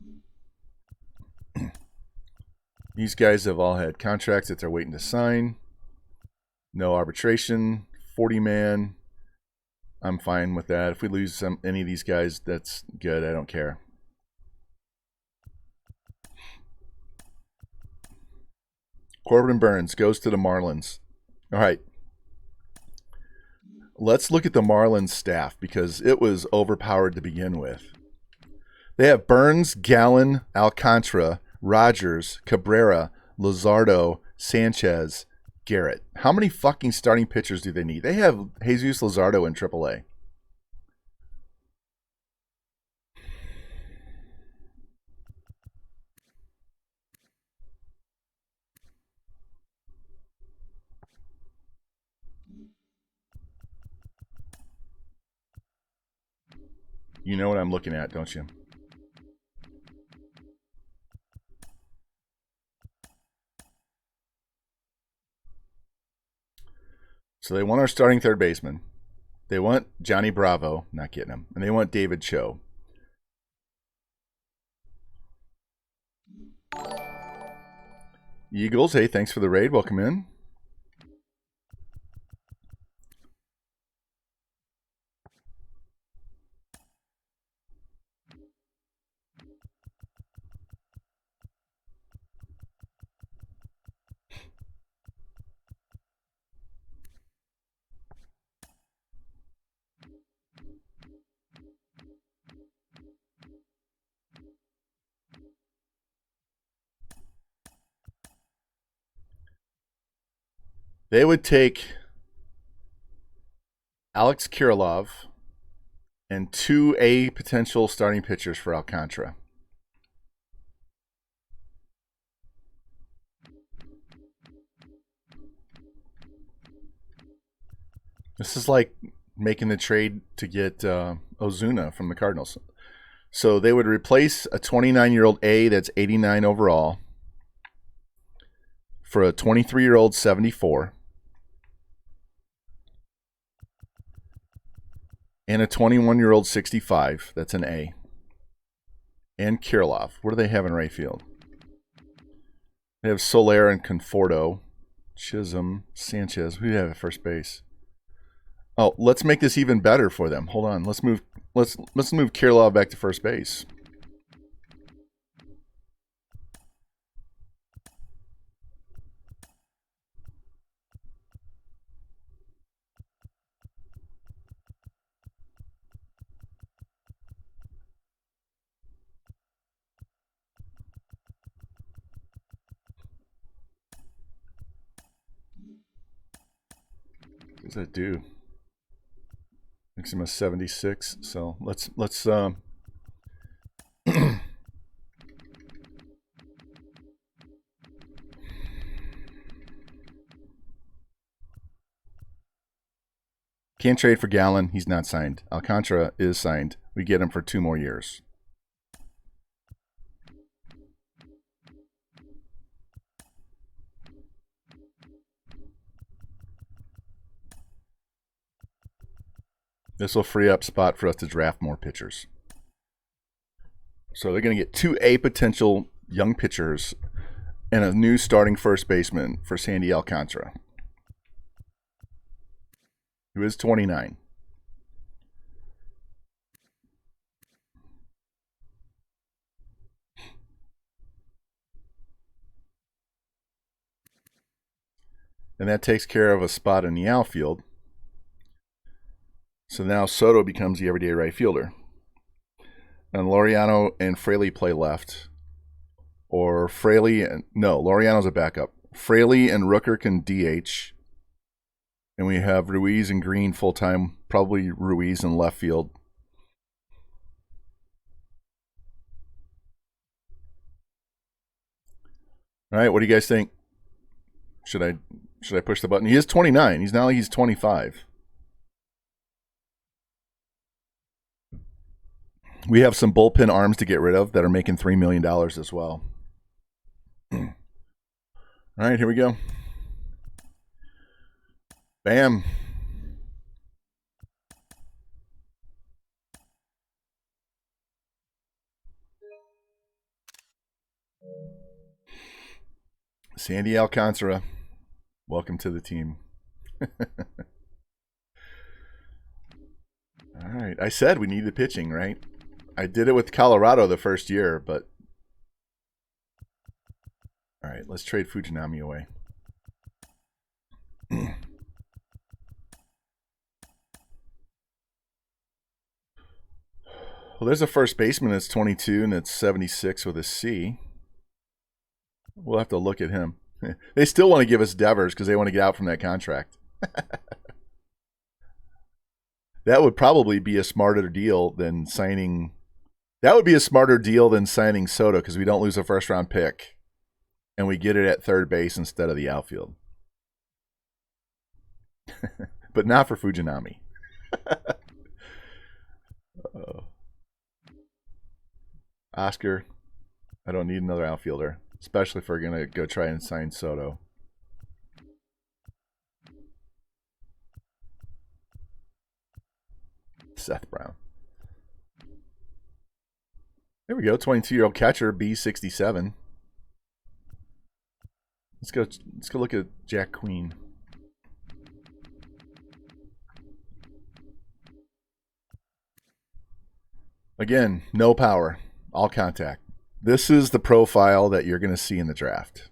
These guys have all had contracts that they're waiting to sign. No arbitration, 40-man. I'm fine with that. If we lose any of these guys, that's good. I don't care. Corbin Burns goes to the Marlins. All right. Let's look at the Marlins staff because it was overpowered to begin with. They have Burns, Gallen, Alcantara, Rogers, Cabrera, Luzardo, Sanchez, Garrett. How many fucking starting pitchers do they need? They have Jesus Luzardo in AAA. You know what I'm looking at, don't you? So they want our starting third baseman. They want Johnny Bravo, not getting him. And they want David Cho. Eagles, hey, thanks for the raid. Welcome in. They would take Alex Kirilov and 2 A potential starting pitchers for Alcantara. This is like making the trade to get Ozuna from the Cardinals. So they would replace a 29-year-old A that's 89 overall for a 23-year-old 74 and a 21-year-old 65. That's an A. And Kirilov. What do they have in right field? They have Soler and Conforto, Chisholm, Sanchez. Who do you have at first base? Oh, let's make this even better for them. Hold on. Let's move Kirilov back to first base. What does that do? Makes him a 76. So let's can't trade for Gallen. He's not signed. Alcantara is signed. We get him for 2 more years. This will free up spot for us to draft more pitchers. So they're going to get 2 A potential young pitchers and a new starting first baseman for Sandy Alcantara, who is 29. And that takes care of a spot in the outfield. So now Soto becomes the everyday right fielder. And Laureano and Fraley play left. Or Fraley and... No, Laureano's a backup. Fraley and Rooker can DH. And we have Ruiz and Green full-time. Probably Ruiz in left field. All right, what do you guys think? Should I push the button? He is 29. He's 25. We have some bullpen arms to get rid of that are making $3 million as well. All right, here we go. Bam. Sandy Alcantara, welcome to the team. All right, I said we needed pitching, right? I did it with Colorado the first year, but... All right, let's trade Fujinami away. Well, there's a first baseman that's 22 and that's 76 with a C. We'll have to look at him. They still want to give us Devers because they want to get out from that contract. That would probably be a smarter deal than signing... That would be a smarter deal than signing Soto because we don't lose a first-round pick. And we get it at third base instead of the outfield. But not for Fujinami. Oscar, I don't need another outfielder, especially if we're going to go try and sign Soto. Seth Brown. There we go, 22-year-old catcher, B67. Let's go look at Jack Queen. Again, no power, all contact. This is the profile that you're going to see in the draft.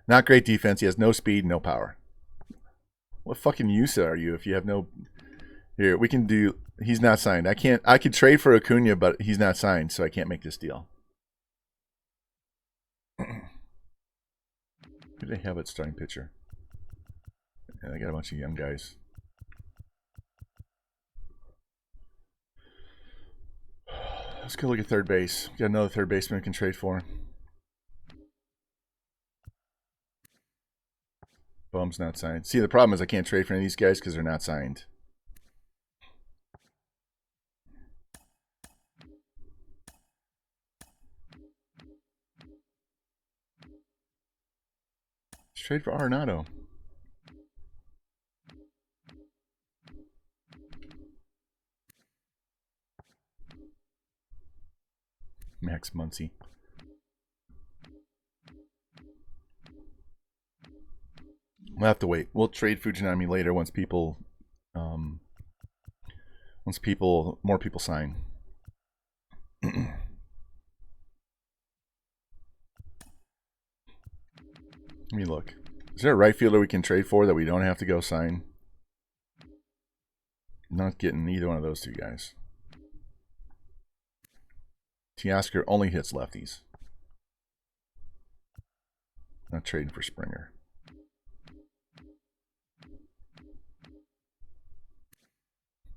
Not great defense. He has no speed, no power. What fucking use are you if you have no... Here, we can do... He's not signed. I could trade for Acuna, but he's not signed, so I can't make this deal. Who do they have at starting pitcher? Yeah, they got a bunch of young guys. Let's go look at third base. Got another third baseman we can trade for. Bum's not signed. See, the problem is I can't trade for any of these guys because they're not signed. Let's trade for Arenado. Max Muncy. We'll have to wait. We'll trade Fujinami later once more people sign. Let me look. Is there a right fielder we can trade for that we don't have to go sign? Not getting either one of those two guys. Teoscar only hits lefties. Not trading for Springer.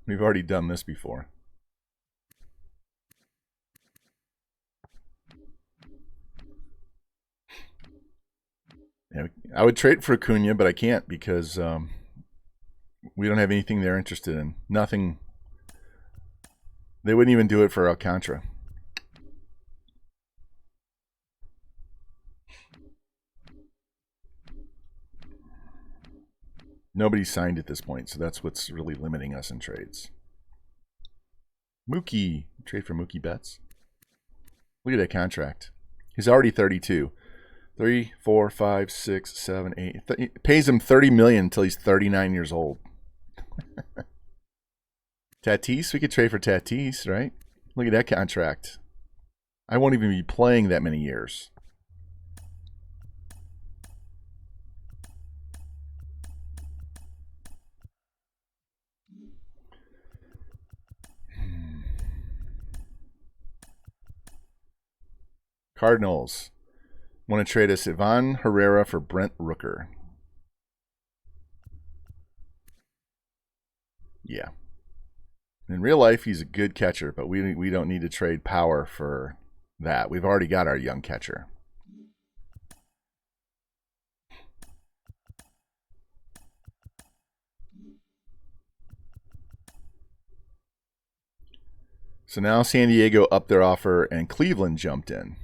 We've already done this before. Yeah, I would trade for Acuna, but I can't because we don't have anything they're interested in. Nothing. They wouldn't even do it for Alcantara. Nobody's signed at this point, so that's what's really limiting us in trades. Mookie. Trade for Mookie Betts. Look at that contract. He's already 32. 3, 4, 5, 6, 7, 8. It pays him $30 million until he's 39 years old. Tatis, we could trade for Tatis, right? Look at that contract. I won't even be playing that many years. Cardinals want to trade us Ivan Herrera for Brent Rooker. Yeah. In real life, he's a good catcher, but we don't need to trade power for that. We've already got our young catcher. So now San Diego upped their offer and Cleveland jumped in.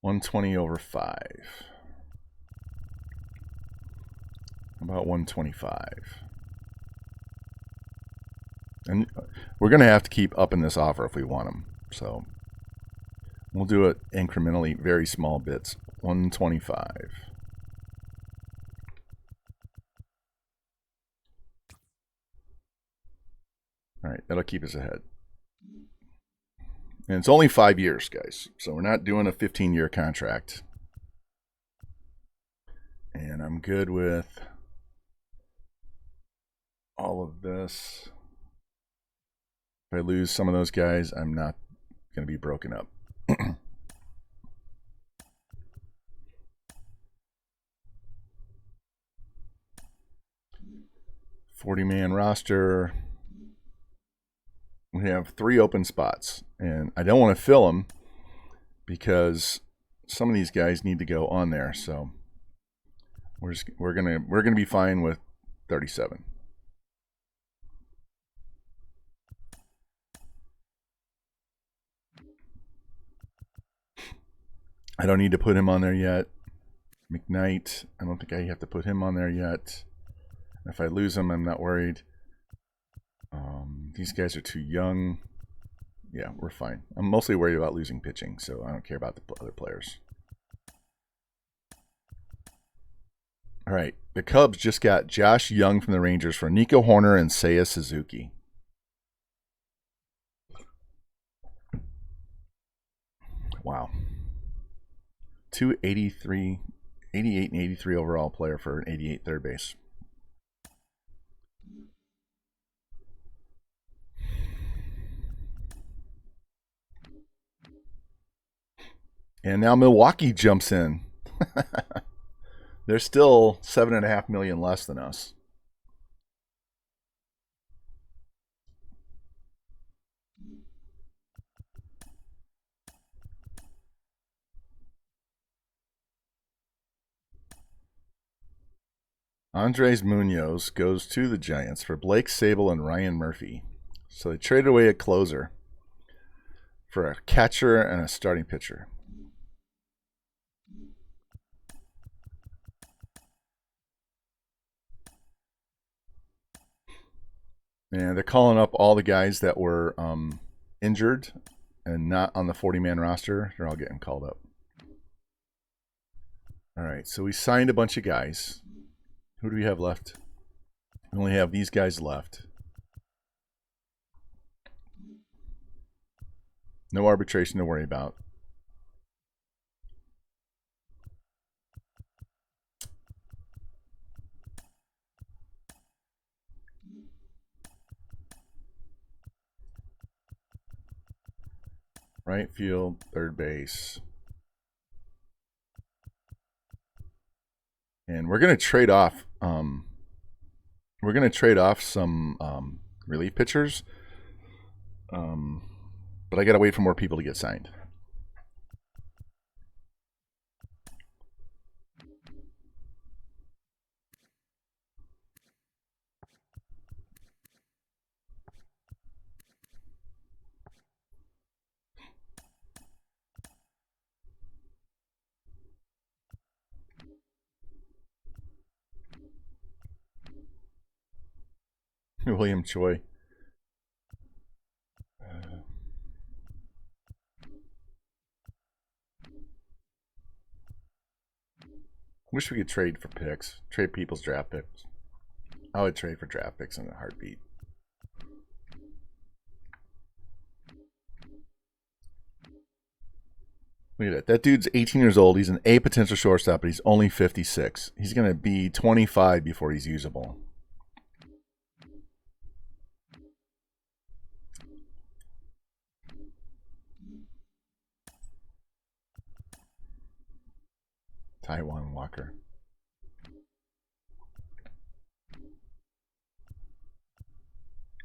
$120 over 5. About 125. And we're going to have to keep upping this offer if we want them. So we'll do it incrementally, very small bits. 125. All right, that'll keep us ahead. And it's only 5 years, guys. So we're not doing a 15-year contract. And I'm good with all of this. If I lose some of those guys, I'm not going to be broken up. 40-man roster. We have 3 open spots, and I don't want to fill them because some of these guys need to go on there. So we're gonna be fine with 37. I don't need to put him on there yet. McKnight, I don't think I have to put him on there yet. If I lose him, I'm not worried. These guys are too young. Yeah, we're fine. I'm mostly worried about losing pitching, so I don't care about the other players. All right, the Cubs just got Josh Young from the Rangers for Nico Horner and Seiya Suzuki. Wow. 283, 88 and 83 overall player for an 88 third base. And now Milwaukee jumps in. They're still $7.5 million less than us. Andres Munoz goes to the Giants for Blake Sable and Ryan Murphy. So they traded away a closer for a catcher and a starting pitcher. And they're calling up all the guys that were injured and not on the 40-man roster. They're all getting called up. All right, so we signed a bunch of guys. Who do we have left? We only have these guys left. No arbitration to worry about. Right field, third base. And we're going to trade off some relief pitchers. But I got to wait for more people to get signed. William Choi. Wish we could trade for picks. Trade people's draft picks. I would trade for draft picks in a heartbeat. Look at that. That dude's 18 years old. He's an A potential shortstop, but he's only 56. He's going to be 25 before he's usable. Taiwan Walker.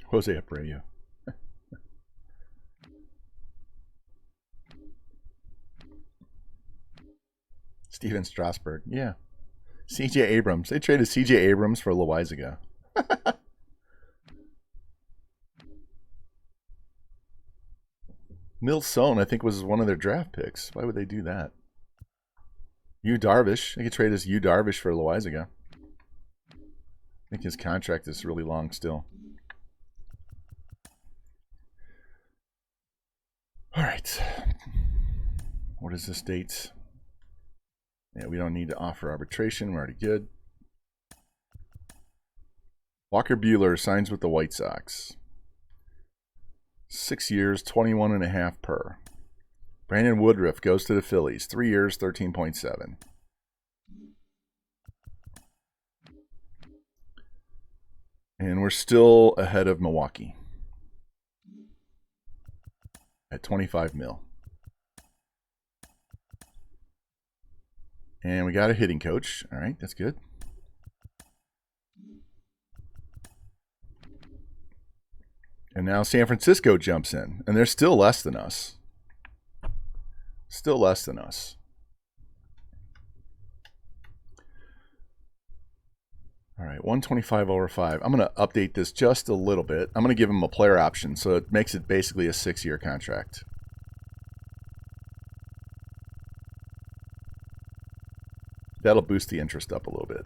Jose Abreu. Steven Strasburg. Yeah. CJ Abrams. They traded CJ Abrams for Loizaga. Milson, I think, was one of their draft picks. Why would they do that? Yu Darvish. They could trade as Yu Darvish for Loizaga. I think his contract is really long still. All right. What is this date? Yeah, we don't need to offer arbitration. We're already good. Walker Buehler signs with the White Sox. 6 years, 21.5 per. Brandon Woodruff goes to the Phillies. 3 years, 13.7. And we're still ahead of Milwaukee at 25 mil. And we got a hitting coach. All right, that's good. And now San Francisco jumps in, and they're still less than us. Still less than us. All right, 125 over 5. I'm going to update this just a little bit. I'm going to give him a player option, so it makes it basically a 6-year contract. That'll boost the interest up a little bit.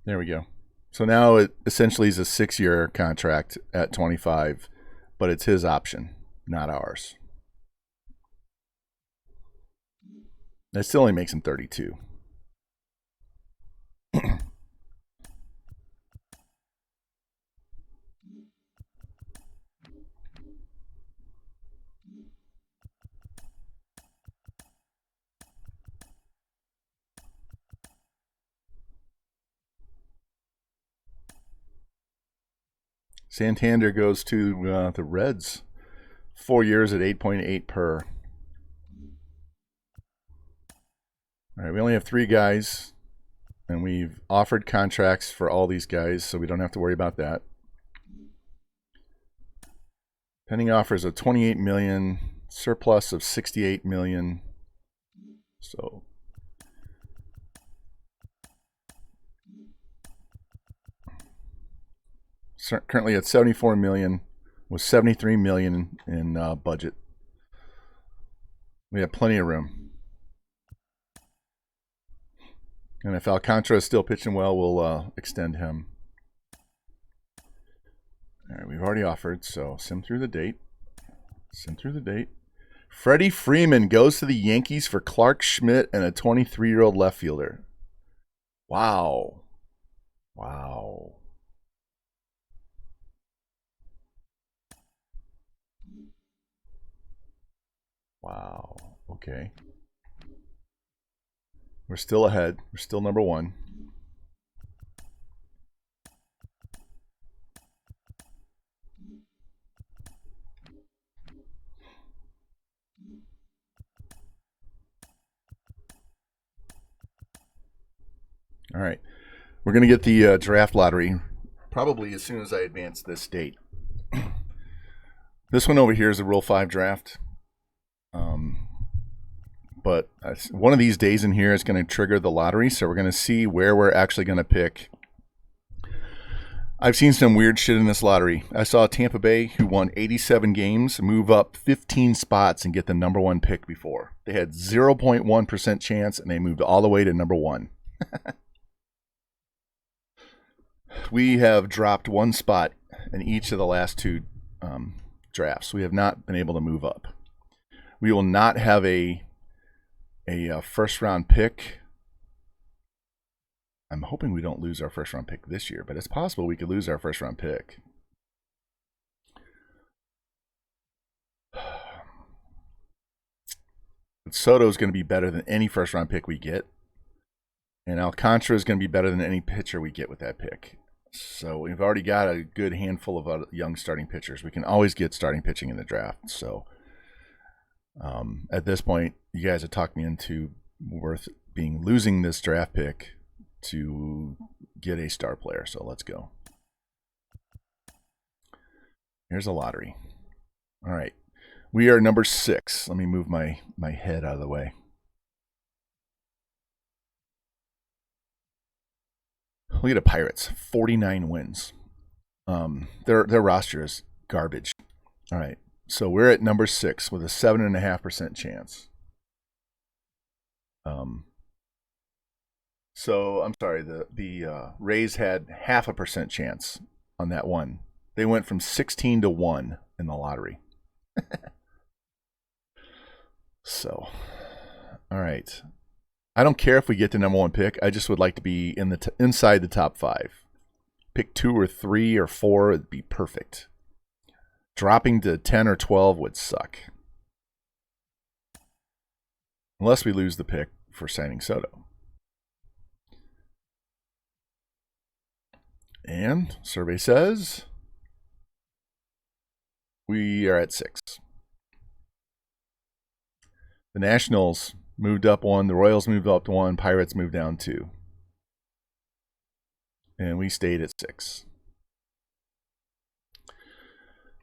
There we go. So now it essentially is a 6-year contract at 25, but it's his option, not ours. That still only makes him 32. Santander goes to the Reds. 4 years at 8.8 per. All right, we only have 3 guys, and we've offered contracts for all these guys, so we don't have to worry about that. Pending offers of 28 million, surplus of 68 million. So currently at 74 million with 73 million in budget. We have plenty of room. And if Alcantara is still pitching well, we'll extend him. All right, we've already offered, so sim through the date. Sim through the date. Freddie Freeman goes to the Yankees for Clark Schmidt and a 23-year-old left fielder. Wow. Wow. Wow. Okay. We're still ahead. We're still number 1. All right. We're going to get the draft lottery probably as soon as I advance this date. This one over here is a Rule 5 draft. But one of these days in here is going to trigger the lottery, so we're going to see where we're actually going to pick. I've seen some weird shit in this lottery. I saw Tampa Bay, who won 87 games, move up 15 spots and get the number 1 pick before. They had 0.1% chance, and they moved all the way to number 1. We have dropped 1 spot in each of the last 2 drafts. We have not been able to move up. We will not have a first-round pick. I'm hoping we don't lose our first-round pick this year, but it's possible we could lose our first-round pick. But Soto is going to be better than any first-round pick we get, and Alcantara is going to be better than any pitcher we get with that pick. So we've already got a good handful of young starting pitchers. We can always get starting pitching in the draft. So at this point, you guys have talked me into losing this draft pick to get a star player. So let's go. Here's a lottery. All right. We are number 6. Let me move my head out of the way. Look at the Pirates. 49 wins. Their roster is garbage. All right. So we're at number 6 with a 7.5% chance. So I'm sorry, the Rays had 0.5% chance on that one. They went from 16 to 1 in the lottery. So, all right. I don't care if we get the number 1 pick. I just would like to be in inside the top 5. Pick 2 or 3 or 4 would be perfect. Dropping to 10 or 12 would suck. Unless we lose the pick for signing Soto. And survey says we are at 6. The Nationals moved up 1. The Royals moved up 1. Pirates moved down 2. And we stayed at 6.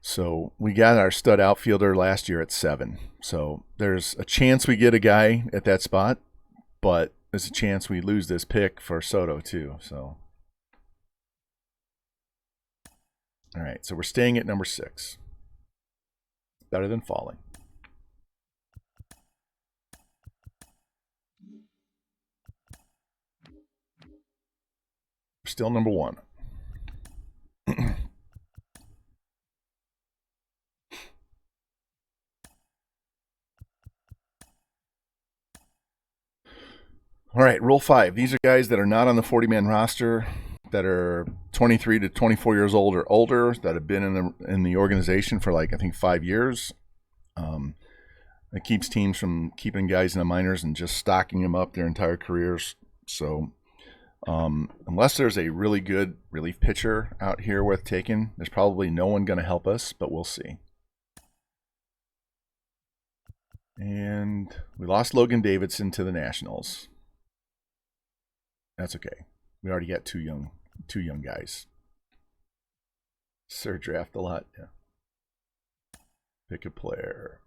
So we got our stud outfielder last year at 7. So there's a chance we get a guy at that spot, but there's a chance we lose this pick for Soto too. So, all right. So we're staying at number 6. Better than falling. We're still number one. All right, rule 5. These are guys that are not on the 40-man roster, that are 23 to 24 years old or older, that have been in the organization for like I think 5 years. It keeps teams from keeping guys in the minors and just stocking them up their entire careers. So unless there's a really good relief pitcher out here worth taking, there's probably no one going to help us, but we'll see. And we lost Logan Davidson to the Nationals. That's okay. We already got two young guys. Sir, draft a lot. Yeah. Pick a player.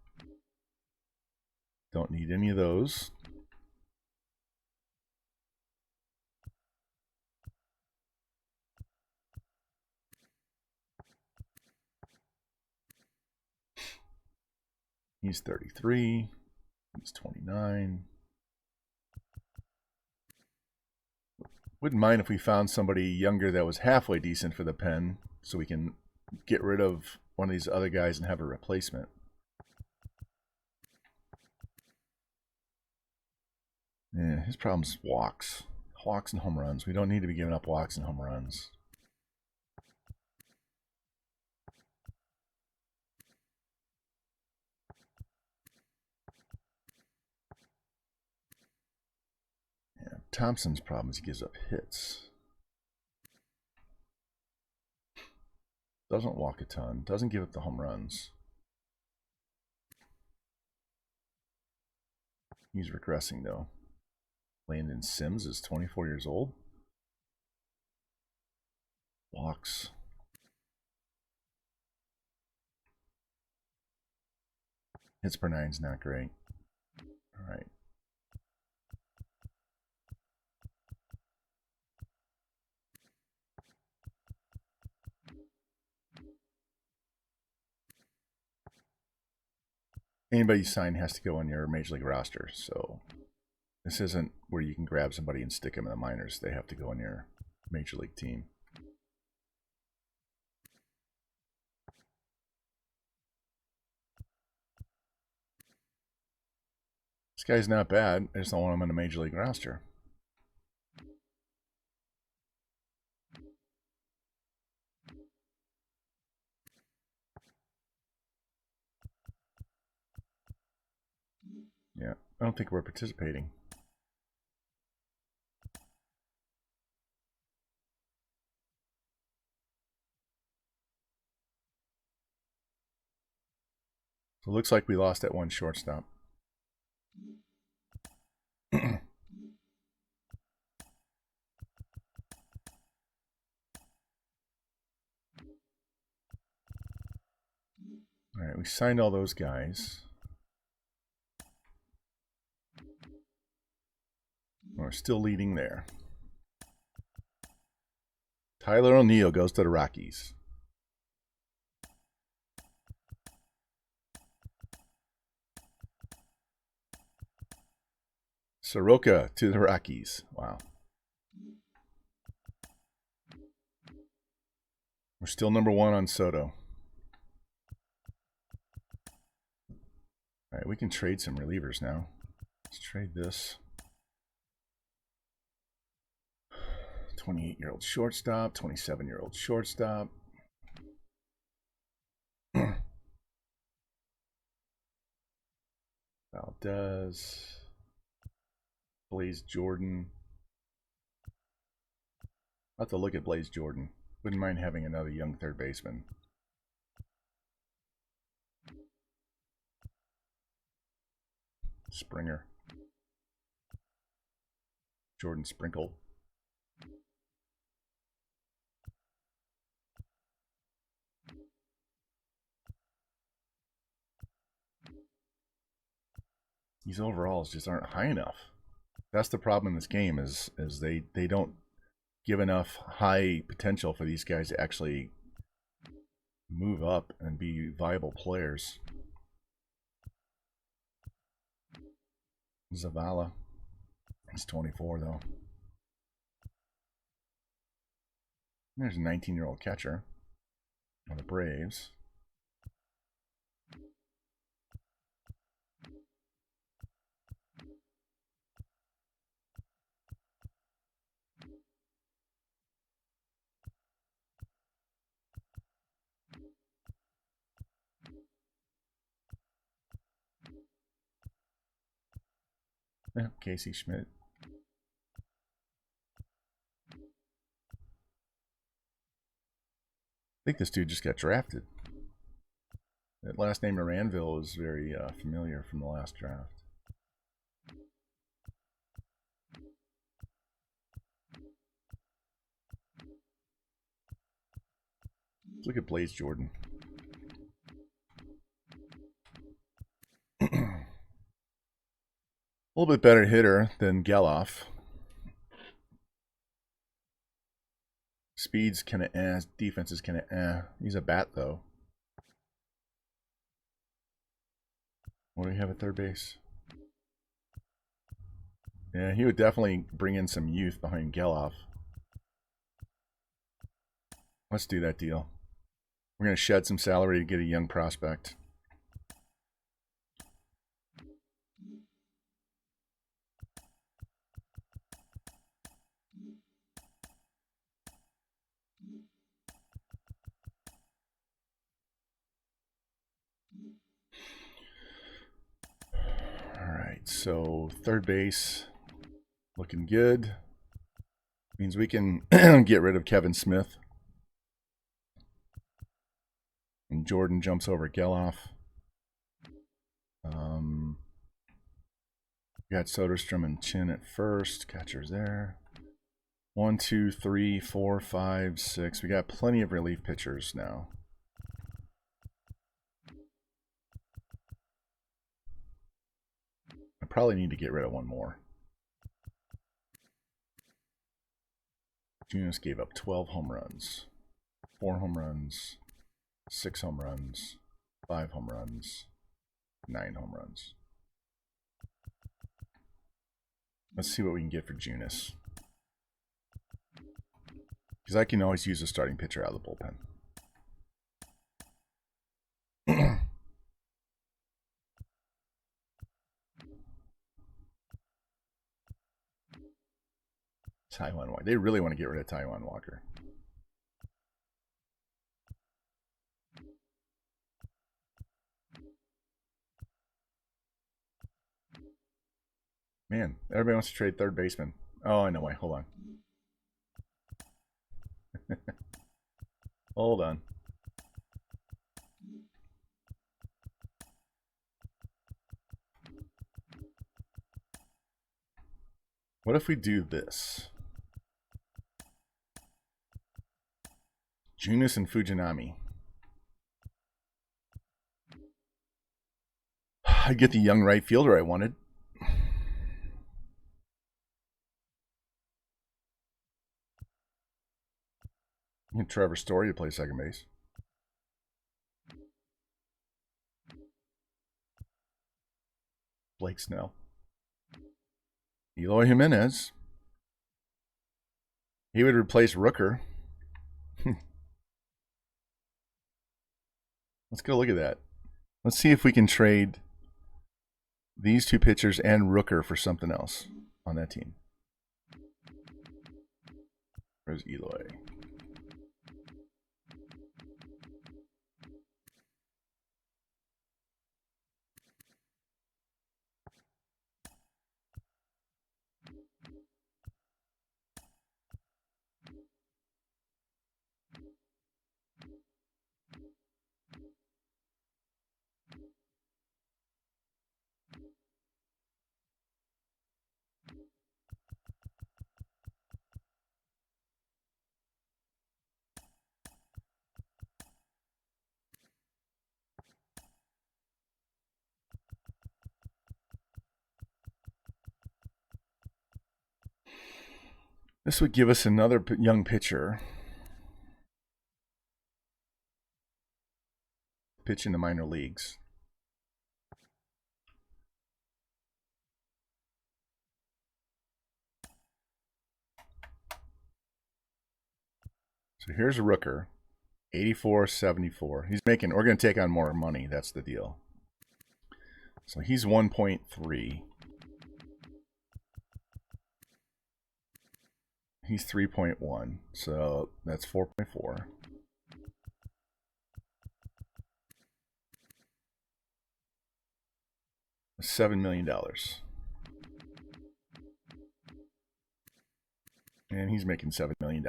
Don't need any of those. He's 33. He's 29. Wouldn't mind if we found somebody younger that was halfway decent for the pen, so we can get rid of one of these other guys and have a replacement. Yeah, his problem's walks. Walks and home runs. We don't need to be giving up walks and home runs. Yeah, Thompson's problem is he gives up hits. Doesn't walk a ton. Doesn't give up the home runs. He's regressing though. Landon Sims is 24 years old. Walks. Hits per 9's not great. All right. Anybody you sign has to go on your major league roster. So this isn't where you can grab somebody and stick them in the minors. They have to go on your major league team. This guy's not bad. I just don't want him on a major league roster. Yeah, I don't think we're participating. So it looks like we lost that one shortstop. All right, we signed all those guys. We're still leading there. Tyler O'Neill goes to the Rockies. Soroka to the Rockies. Wow. We're still number one on Soto. All right, we can trade some relievers now. Let's trade this. 28-year-old shortstop, 27-year-old shortstop. Valdez. Blaze Jordan. I'll have to look at Blaze Jordan. Wouldn't mind having another young third baseman. Springer. Jordan Sprinkle. These overalls just aren't high enough. That's the problem in this game is they don't give enough high potential for these guys to actually move up and be viable players. Zavala. He's 24 though. There's a 19-year-old catcher on the Braves. Yeah, Casey Schmidt. I think this dude just got drafted. That last name Moranville is very familiar from the last draft. Let's look at Blaze Jordan. A little bit better hitter than Geloff. Speed's kind of eh. Defense is kind of eh. He's a bat, though. What do we have at third base? Yeah, he would definitely bring in some youth behind Geloff. Let's do that deal. We're going to shed some salary to get a young prospect. All right, so third base looking good. Means we can get rid of Kevin Smith. And Jordan jumps over Geloff. Got Soderstrom and Chin at first. Catcher's there. 1, 2, 3, 4, 5, 6. We got plenty of relief pitchers now. I probably need to get rid of one more. Junis gave up 12 home runs, 4 home runs, 6 home runs, 5 home runs, 9 home runs. Let's see what we can get for Junis. Because I can always use a starting pitcher out of the bullpen. Taijuan Walker. They really want to get rid of Taijuan Walker. Man, everybody wants to trade third baseman. Oh, I know why. Hold on. Hold on. What if we do this? Junis and Fujinami. I'd get the young right fielder I wanted. And Trevor Story to play second base. Blake Snell. Eloy Jimenez. He would replace Rooker. Let's go look at that. Let's see if we can trade these two pitchers and Rooker for something else on that team. Where's Eloy? This would give us another young pitcher. Pitch in the minor leagues. So here's Rooker, 84.74. He's making. We're going to take on more money. That's the deal. So he's 1.3. He's 3.1. So that's 4.4. $7 million. And he's making $7 million.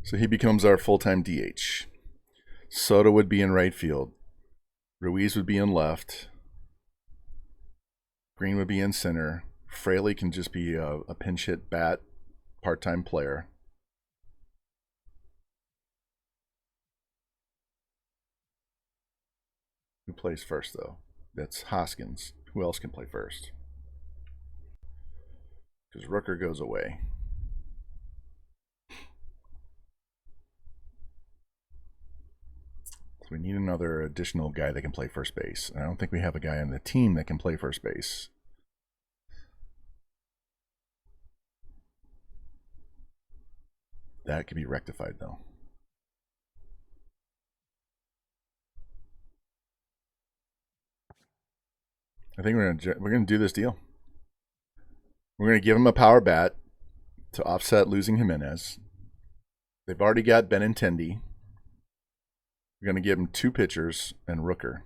So he becomes our full-time DH. Soto would be in right field. Ruiz would be in left. Green would be in center. Fraley can just be a pinch hit bat, part-time player. Who plays first, though? That's Hoskins. Who else can play first? Because Rooker goes away. So we need another additional guy that can play first base. I don't think we have a guy on the team that can play first base. That could be rectified, though. I think we're gonna do this deal. We're gonna give him a power bat to offset losing Jimenez. They've already got Benintendi. We're gonna give him 2 pitchers and Rooker.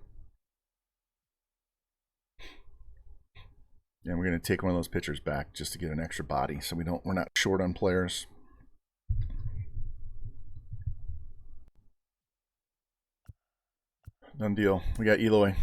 And we're gonna take one of those pitchers back just to get an extra body, so we're not short on players. Done deal. We got Eloy.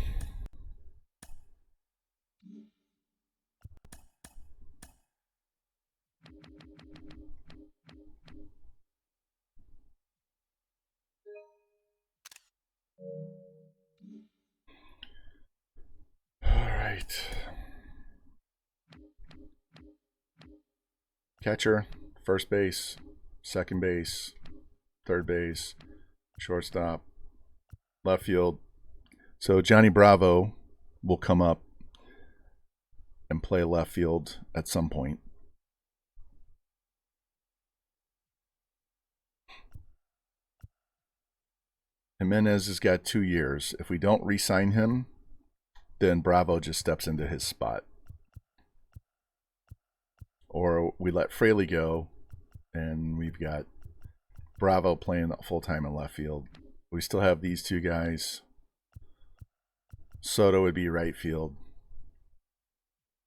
All right. Catcher, first base, second base, third base, shortstop, left field. So Johnny Bravo will come up and play left field at some point. Jimenez has got 2 years. If we don't re-sign him, then Bravo just steps into his spot. Or we let Fraley go, and we've got Bravo playing full-time in left field. We still have these 2 guys. Soto would be right field.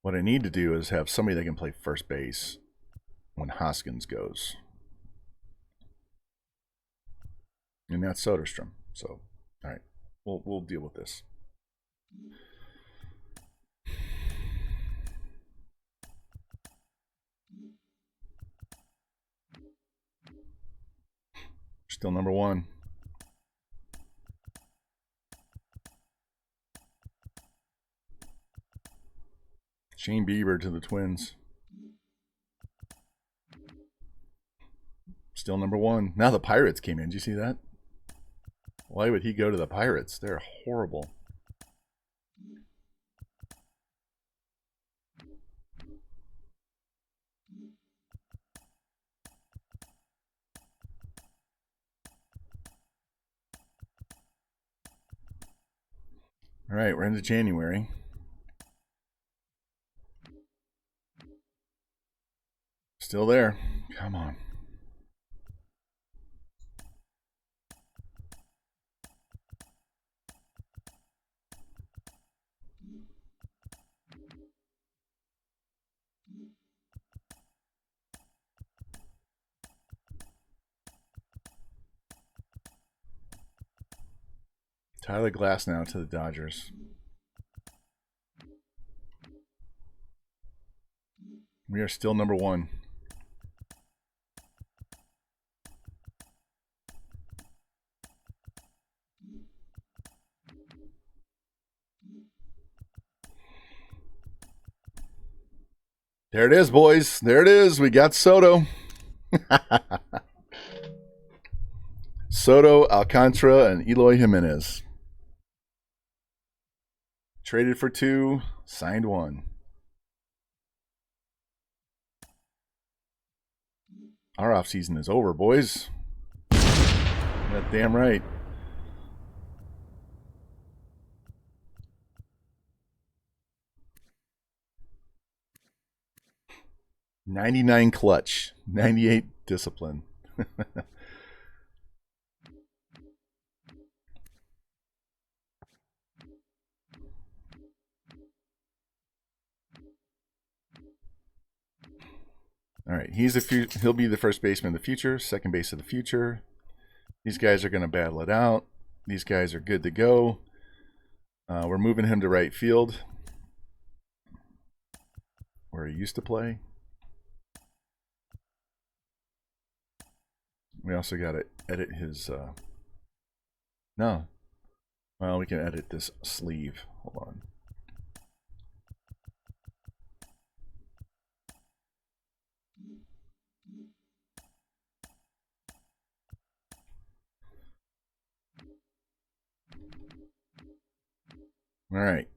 What I need to do is have somebody that can play first base when Hoskins goes. And that's Soderstrom. So, all right, we'll deal with this. Still number 1. Shane Bieber to the Twins. Still number 1. Now the Pirates came in. Did you see that? Why would he go to the Pirates? They're horrible. All right, we're into January. Still there. Come on. Tyler Glass now to the Dodgers. We are still number 1. There it is, boys. There it is. We got Soto. Soto, Alcantara, and Eloy Jimenez. Traded for 2, signed 1. Our off season is over, boys. That damn right. $99 clutch, 98 discipline. All right, he'll be the first baseman of the future, second base of the future. These guys are going to battle it out. These guys are good to go. We're moving him to right field, where he used to play. We also got to edit his. No, well, we can edit this sleeve. Hold on. All right.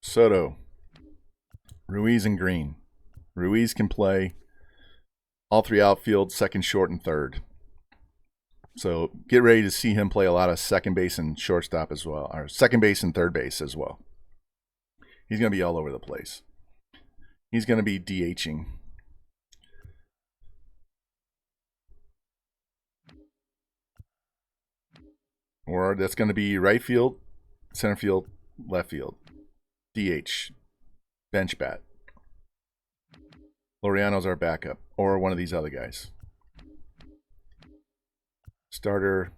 Soto, Ruiz, and Green. Ruiz can play all three outfield, second, short, and third. So get ready to see him play a lot of second base and shortstop as well, or second base and third base as well. He's going to be all over the place. He's going to be DHing. Or that's going to be right field, center field, left field. DH. Bench bat. Laureano's our backup. Or one of these other guys. Starter,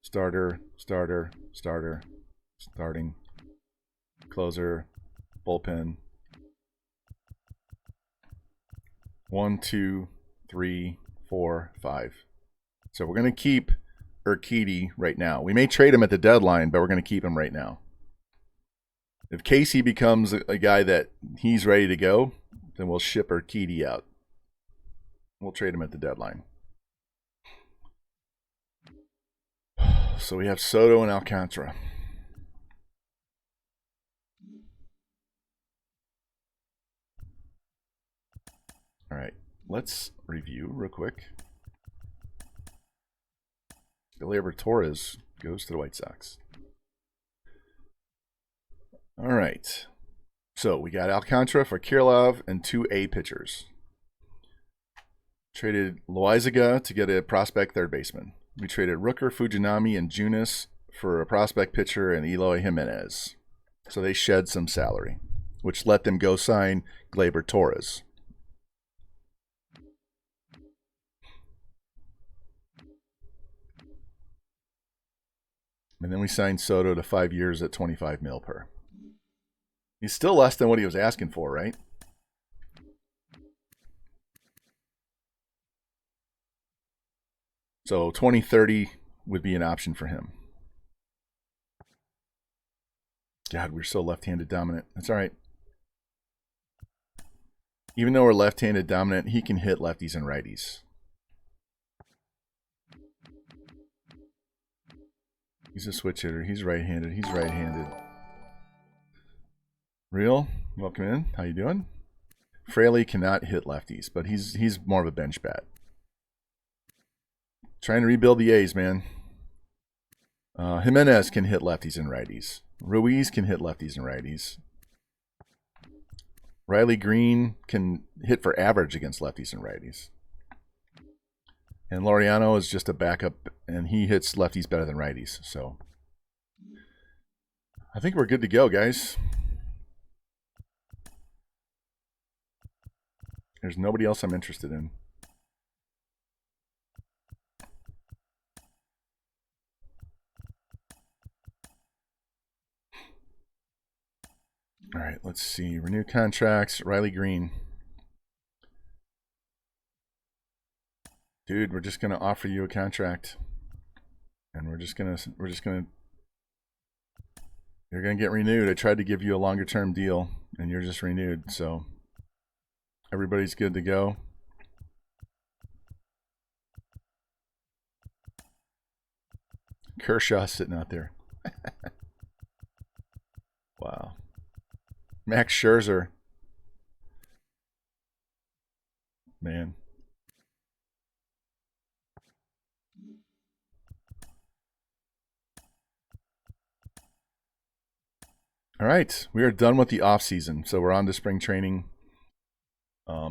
starter, starter, starter, starting, closer, bullpen. 1, 2, 3, 4, 5. So we're going to keep Urquidy right now. We may trade him at the deadline, but we're going to keep him right now. If Casey becomes a guy that he's ready to go, then we'll ship Urquidy out. We'll trade him at the deadline. So we have Soto and Alcantara. All right, let's review real quick. Gleyber Torres goes to the White Sox. All right. So we got Alcantara for Kirilov and 2 A pitchers. Traded Loizaga to get a prospect third baseman. We traded Rooker, Fujinami, and Junis for a prospect pitcher and Eloy Jimenez. So they shed some salary, which let them go sign Gleyber Torres. And then we signed Soto to 5 years at $25 million per. He's still less than what he was asking for, right? So 2030 would be an option for him. God, we're so left-handed dominant. That's all right. Even though we're left-handed dominant, he can hit lefties and righties. He's a switch hitter. He's right-handed. He's right-handed. Real, welcome in. How you doing? Fraley cannot hit lefties, but he's more of a bench bat. Trying to rebuild the A's, man. Jimenez can hit lefties and righties. Ruiz can hit lefties and righties. Riley Green can hit for average against lefties and righties. And Laureano is just a backup, and he hits lefties better than righties. So I think we're good to go, guys. There's nobody else I'm interested in. All right, let's see. Renew contracts. Riley Green. Dude, we're just gonna offer you a contract, and you're gonna get renewed. I tried to give you a longer term deal, and you're just renewed. So everybody's good to go. Kershaw's sitting out there. Wow. Max Scherzer. Man. All right, we are done with the off season, so we're on to spring training. Let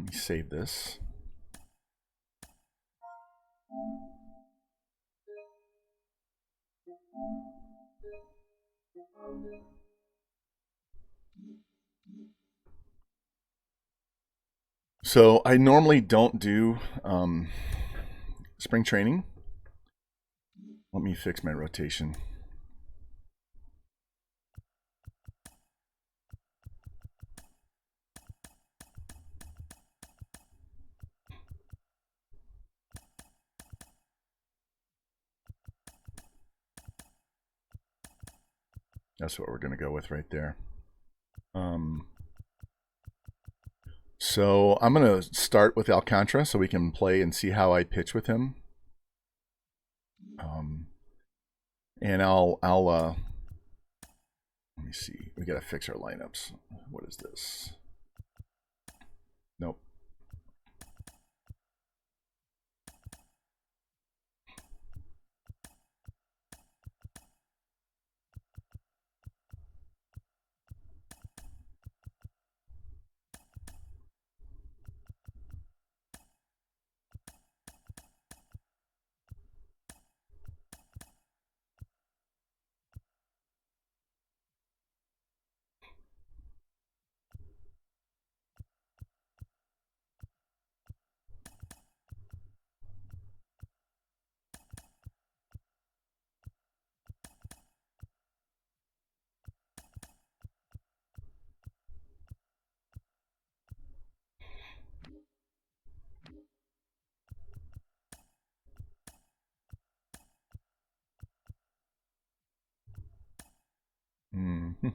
me save this. So I normally don't do spring training. Let me fix my rotation. That's what we're going to go with right there. So I'm going to start with Alcantara so we can play and see how I pitch with him. And I'll let me see. We got to fix our lineups. What is this? Nope.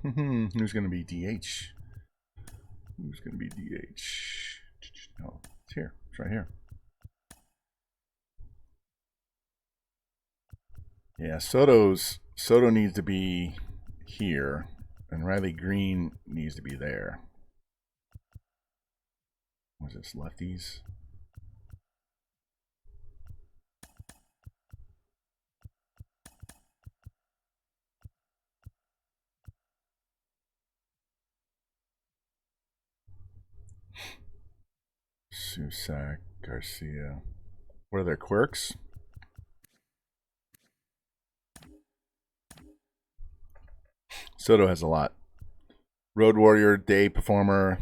Who's going to be DH? Who's going to be DH? Oh, it's here. It's right here. Yeah, Soto needs to be here, and Riley Green needs to be there. What's this, lefties? Susak, Garcia. What are their quirks? Soto has a lot. Road Warrior, day performer,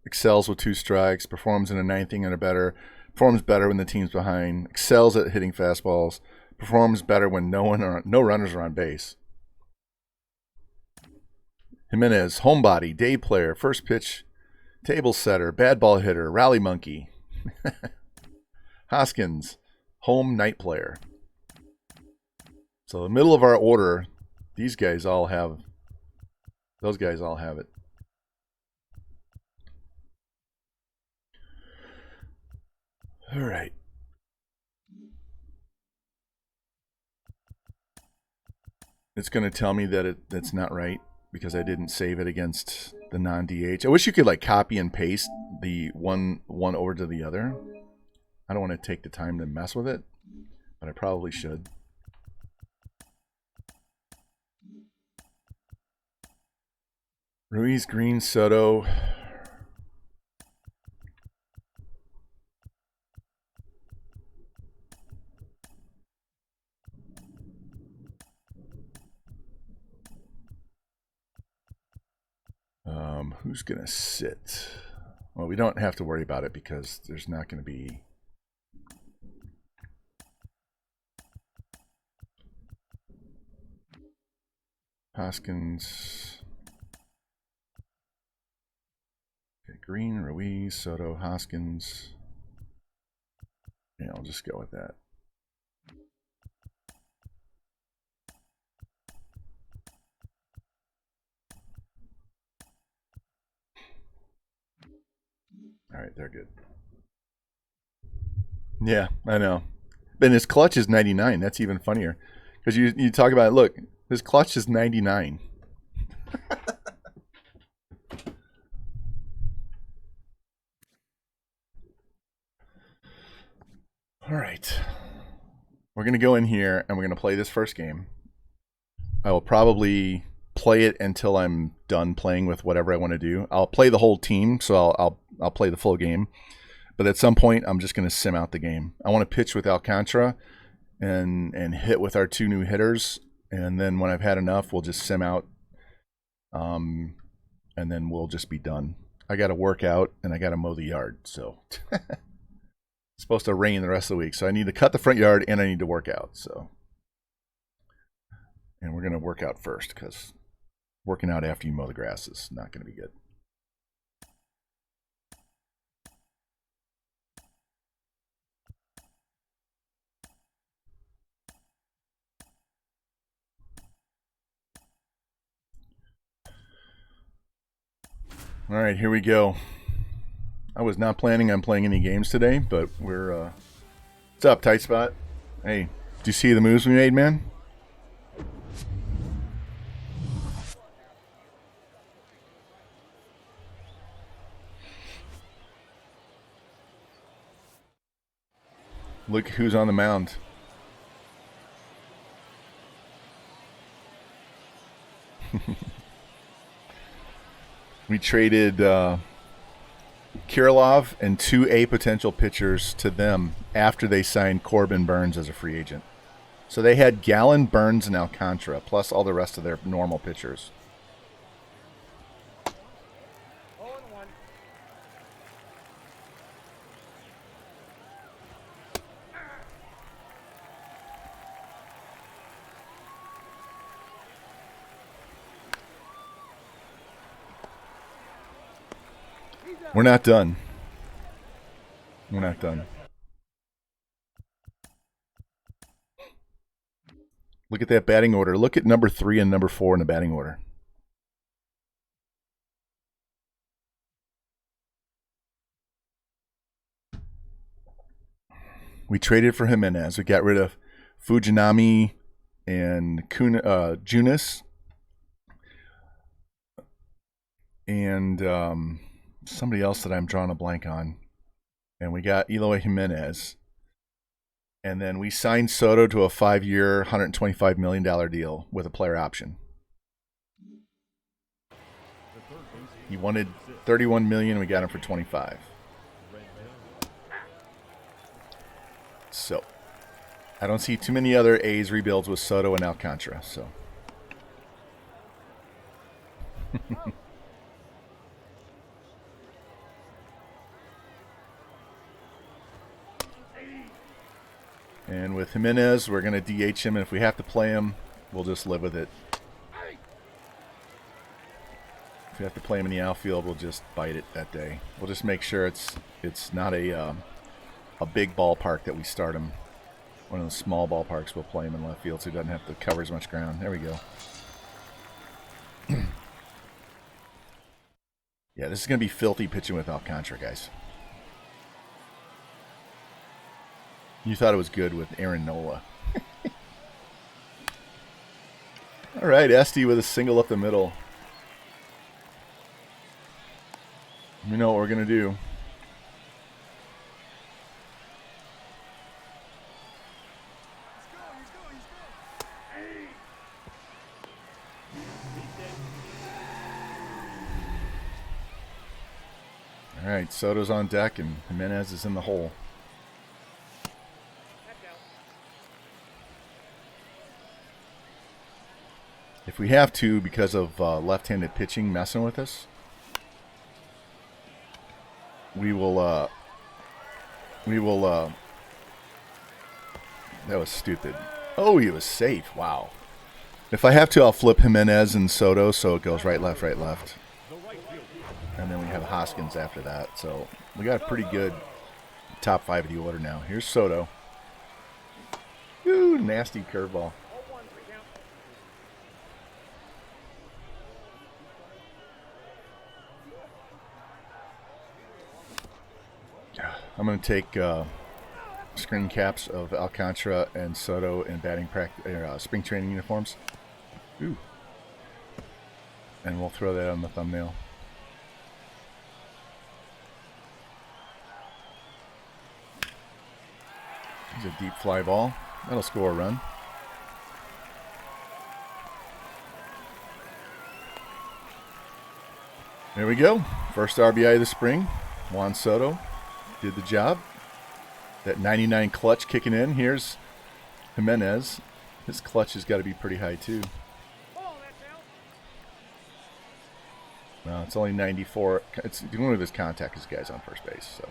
excels with 2 strikes, performs in a 9th inning or better, performs better when the team's behind, excels at hitting fastballs, performs better when no runners are on base. Jimenez, homebody, day player, first pitch, table setter, bad ball hitter, rally monkey. Hoskins, home night player. So the middle of our order, these guys all have, those guys all have it. All right. It's going to tell me that that's not right because I didn't save it against the non-DH. I wish you could like copy and paste the one over to the other. I don't want to take the time to mess with it, but I probably should. Ruiz, Green, Soto. Who's going to sit? Well, we don't have to worry about it because there's not going to be... Hoskins. Okay, Green, Ruiz, Soto, Hoskins. Yeah, I'll just go with that. All right, they're good. Yeah, I know. And his clutch is 99. That's even funnier. Because you talk about it, look, his clutch is 99. All right. We're going to go in here and we're going to play this first game. I will probably play it until I'm done playing with whatever I want to do. I'll play the whole team, so I'll play the full game. But at some point, I'm just going to sim out the game. I want to pitch with Alcantara and hit with our 2 new hitters, and then when I've had enough, we'll just sim out, and then we'll just be done. I got to work out and I got to mow the yard, so it's supposed to rain the rest of the week, so I need to cut the front yard and I need to work out. So, and we're going to work out first because working out after you mow the grass is not going to be good. All right, here we go. I was not planning on playing any games today, but we're what's up, Tight Spot? Hey, do you see the moves we made, man? Look who's on the mound. We traded Kirilov and 2 A potential pitchers to them after they signed Corbin Burns as a free agent. So they had Gallen, Burns, and Alcantara, plus all the rest of their normal pitchers. We're not done. We're not done. Look at that batting order. Look at number 3 and number 4 in the batting order. We traded for Jimenez. We got rid of Fujinami and Junis. And somebody else that I'm drawing a blank on. And we got Eloy Jimenez. And then we signed Soto to a 5-year, $125 million deal with a player option. He wanted $31 million. We got him for $25. So I don't see too many other A's rebuilds with Soto and Alcantara. So. And with Jimenez, we're going to DH him, and if we have to play him, we'll just live with it. If we have to play him in the outfield, we'll just bite it that day. We'll just make sure it's not a big ballpark that we start him. One of the small ballparks, we'll play him in left field so he doesn't have to cover as much ground. There we go. Yeah, this is going to be filthy pitching with Alcantara, guys. You thought it was good with Aaron Nola. All right, Esty with a single up the middle. You know what we're going to do. All right, Soto's on deck and Jimenez is in the hole. If we have to, because of left-handed pitching messing with us, we will, that was stupid. Oh, he was safe. Wow. If I have to, I'll flip Jimenez and Soto so it goes right, left, right, left. And then we have Hoskins after that. So we got a pretty good top 5 of the order now. Here's Soto. Ooh, nasty curveball. I'm going to take screen caps of Alcantara and Soto in batting practice, spring training uniforms. Ooh. And we'll throw that on the thumbnail. Here's a deep fly ball. That'll score a run. There we go. First RBI of the spring. Juan Soto did the job. That 99 clutch kicking in. Here's Jimenez. His clutch has got to be pretty high too. No, it's only 94. It's the only of his contact is guys on first base. So,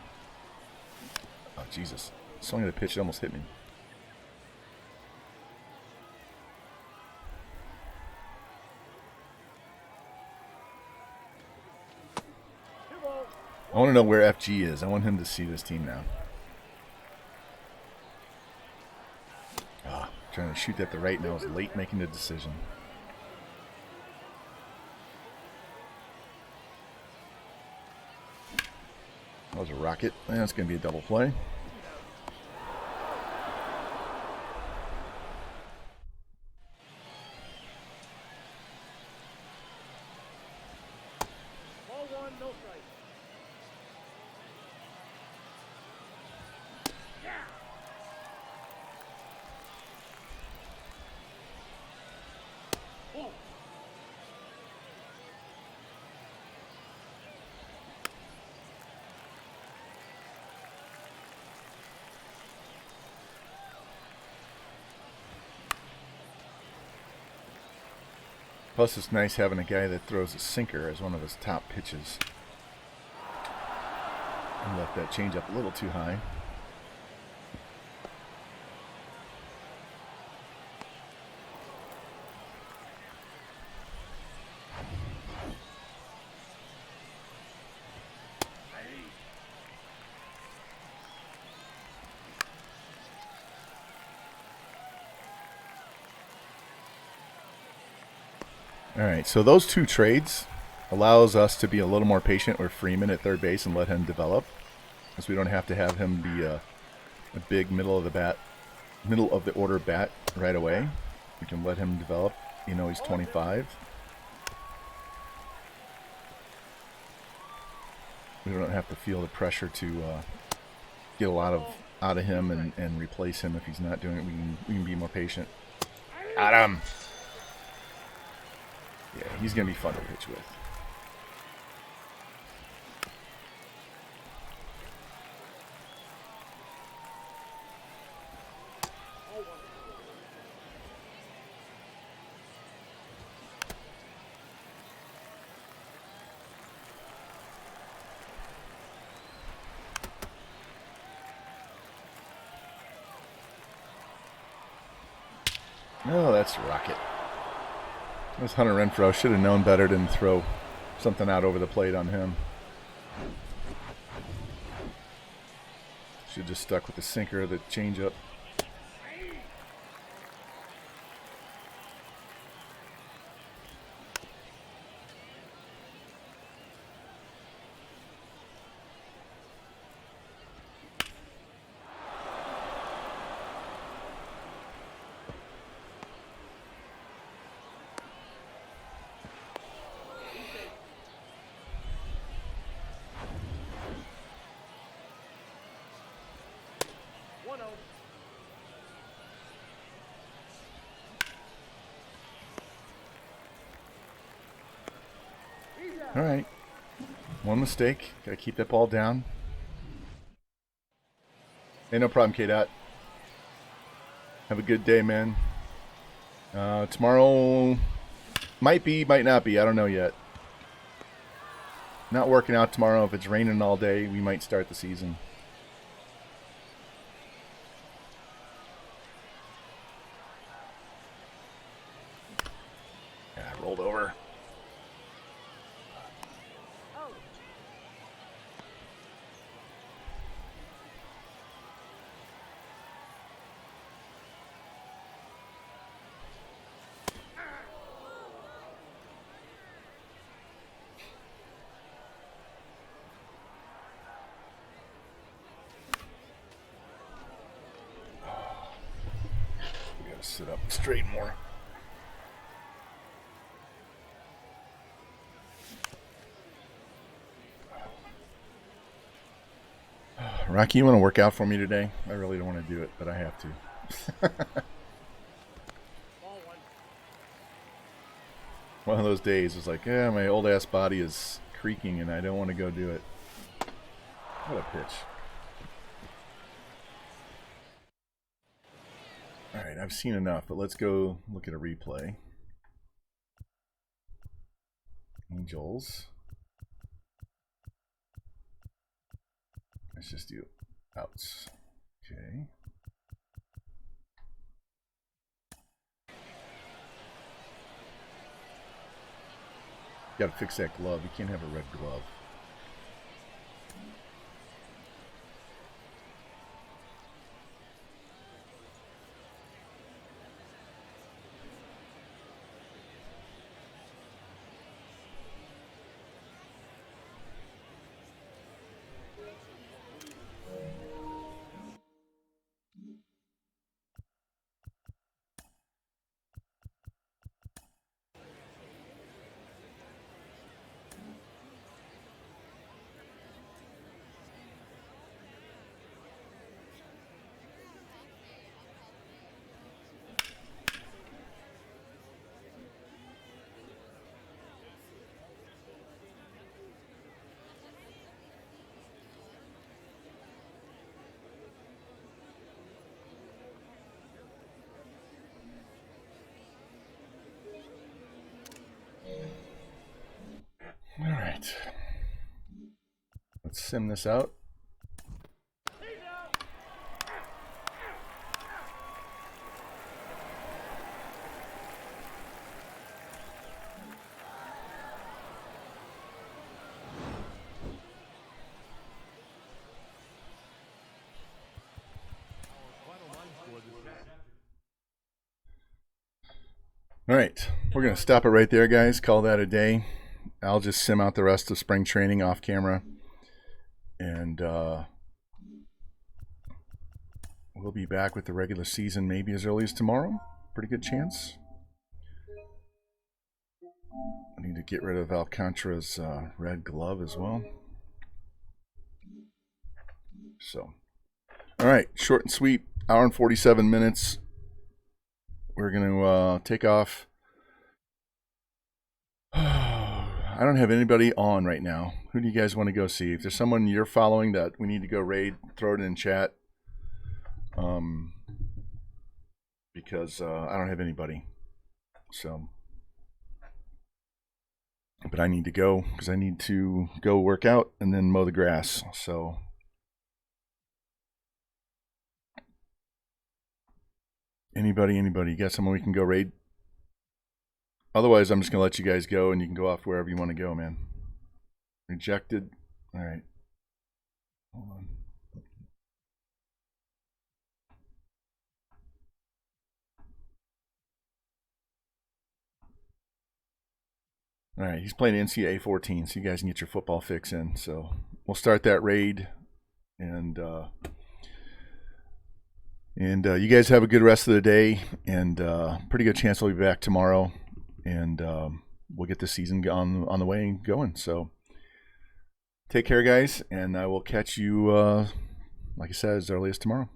oh Jesus! Swinging the pitch, it almost hit me. I want to know where FG is. I want him to see this team now. Trying to shoot at the right, and I was late making the decision. That was a rocket. That's going to be a double play. Ball one, no strike. Plus, it's nice having a guy that throws a sinker as one of his top pitches. I left that changeup a little too high. All right, so those two trades allows us to be a little more patient with Freeman at third base and let him develop, because we don't have to have him be a big middle of the order bat right away. We can let him develop. You know, he's 25. We don't have to feel the pressure to get a lot out of him and replace him if he's not doing it. We can be more patient. Adam. Yeah, he's going to be fun to pitch with. Oh, that's a rocket. This Hunter Renfroe should have known better than to throw something out over the plate on him. Should have just stuck with the sinker, the changeup. All right. One mistake. Got to keep that ball down. Hey, no problem, K-Dot. Have a good day, man. Tomorrow might be, might not be. I don't know yet. Not working out tomorrow. If it's raining all day, we might start the season. Yeah, I rolled over. Sit up straight more. Rocky, you want to work out for me today? I really don't want to do it, but I have to. One of those days, it's like, yeah, my old ass body is creaking and I don't want to go do it. What a pitch. Alright, I've seen enough, but let's go look at a replay. Angels. Let's just do outs. Okay. Gotta fix that glove. You can't have a red glove. All right. Let's sim this out. All right, we're going to stop it right there, guys. Call that a day. I'll just sim out the rest of spring training off camera. And we'll be back with the regular season maybe as early as tomorrow. Pretty good chance. I need to get rid of Alcantara's red glove as well. So, all right, short and sweet, hour and 47 minutes. We're going to take off. I don't have anybody on right now. Who do you guys want to go see? If there's someone you're following that we need to go raid, throw it in chat. Because I don't have anybody. So, but I need to go because I need to go work out and then mow the grass. So, anybody, you got someone we can go raid? Otherwise, I'm just gonna let you guys go and you can go off wherever you want to go, man. Rejected. All right. Hold on. All right, he's playing NCAA 14, so you guys can get your football fix in. So we'll start that raid, and you guys have a good rest of the day, and pretty good chance we'll be back tomorrow, and we'll get the season on the way and going. So take care, guys, and I will catch you, like I said, as early as tomorrow.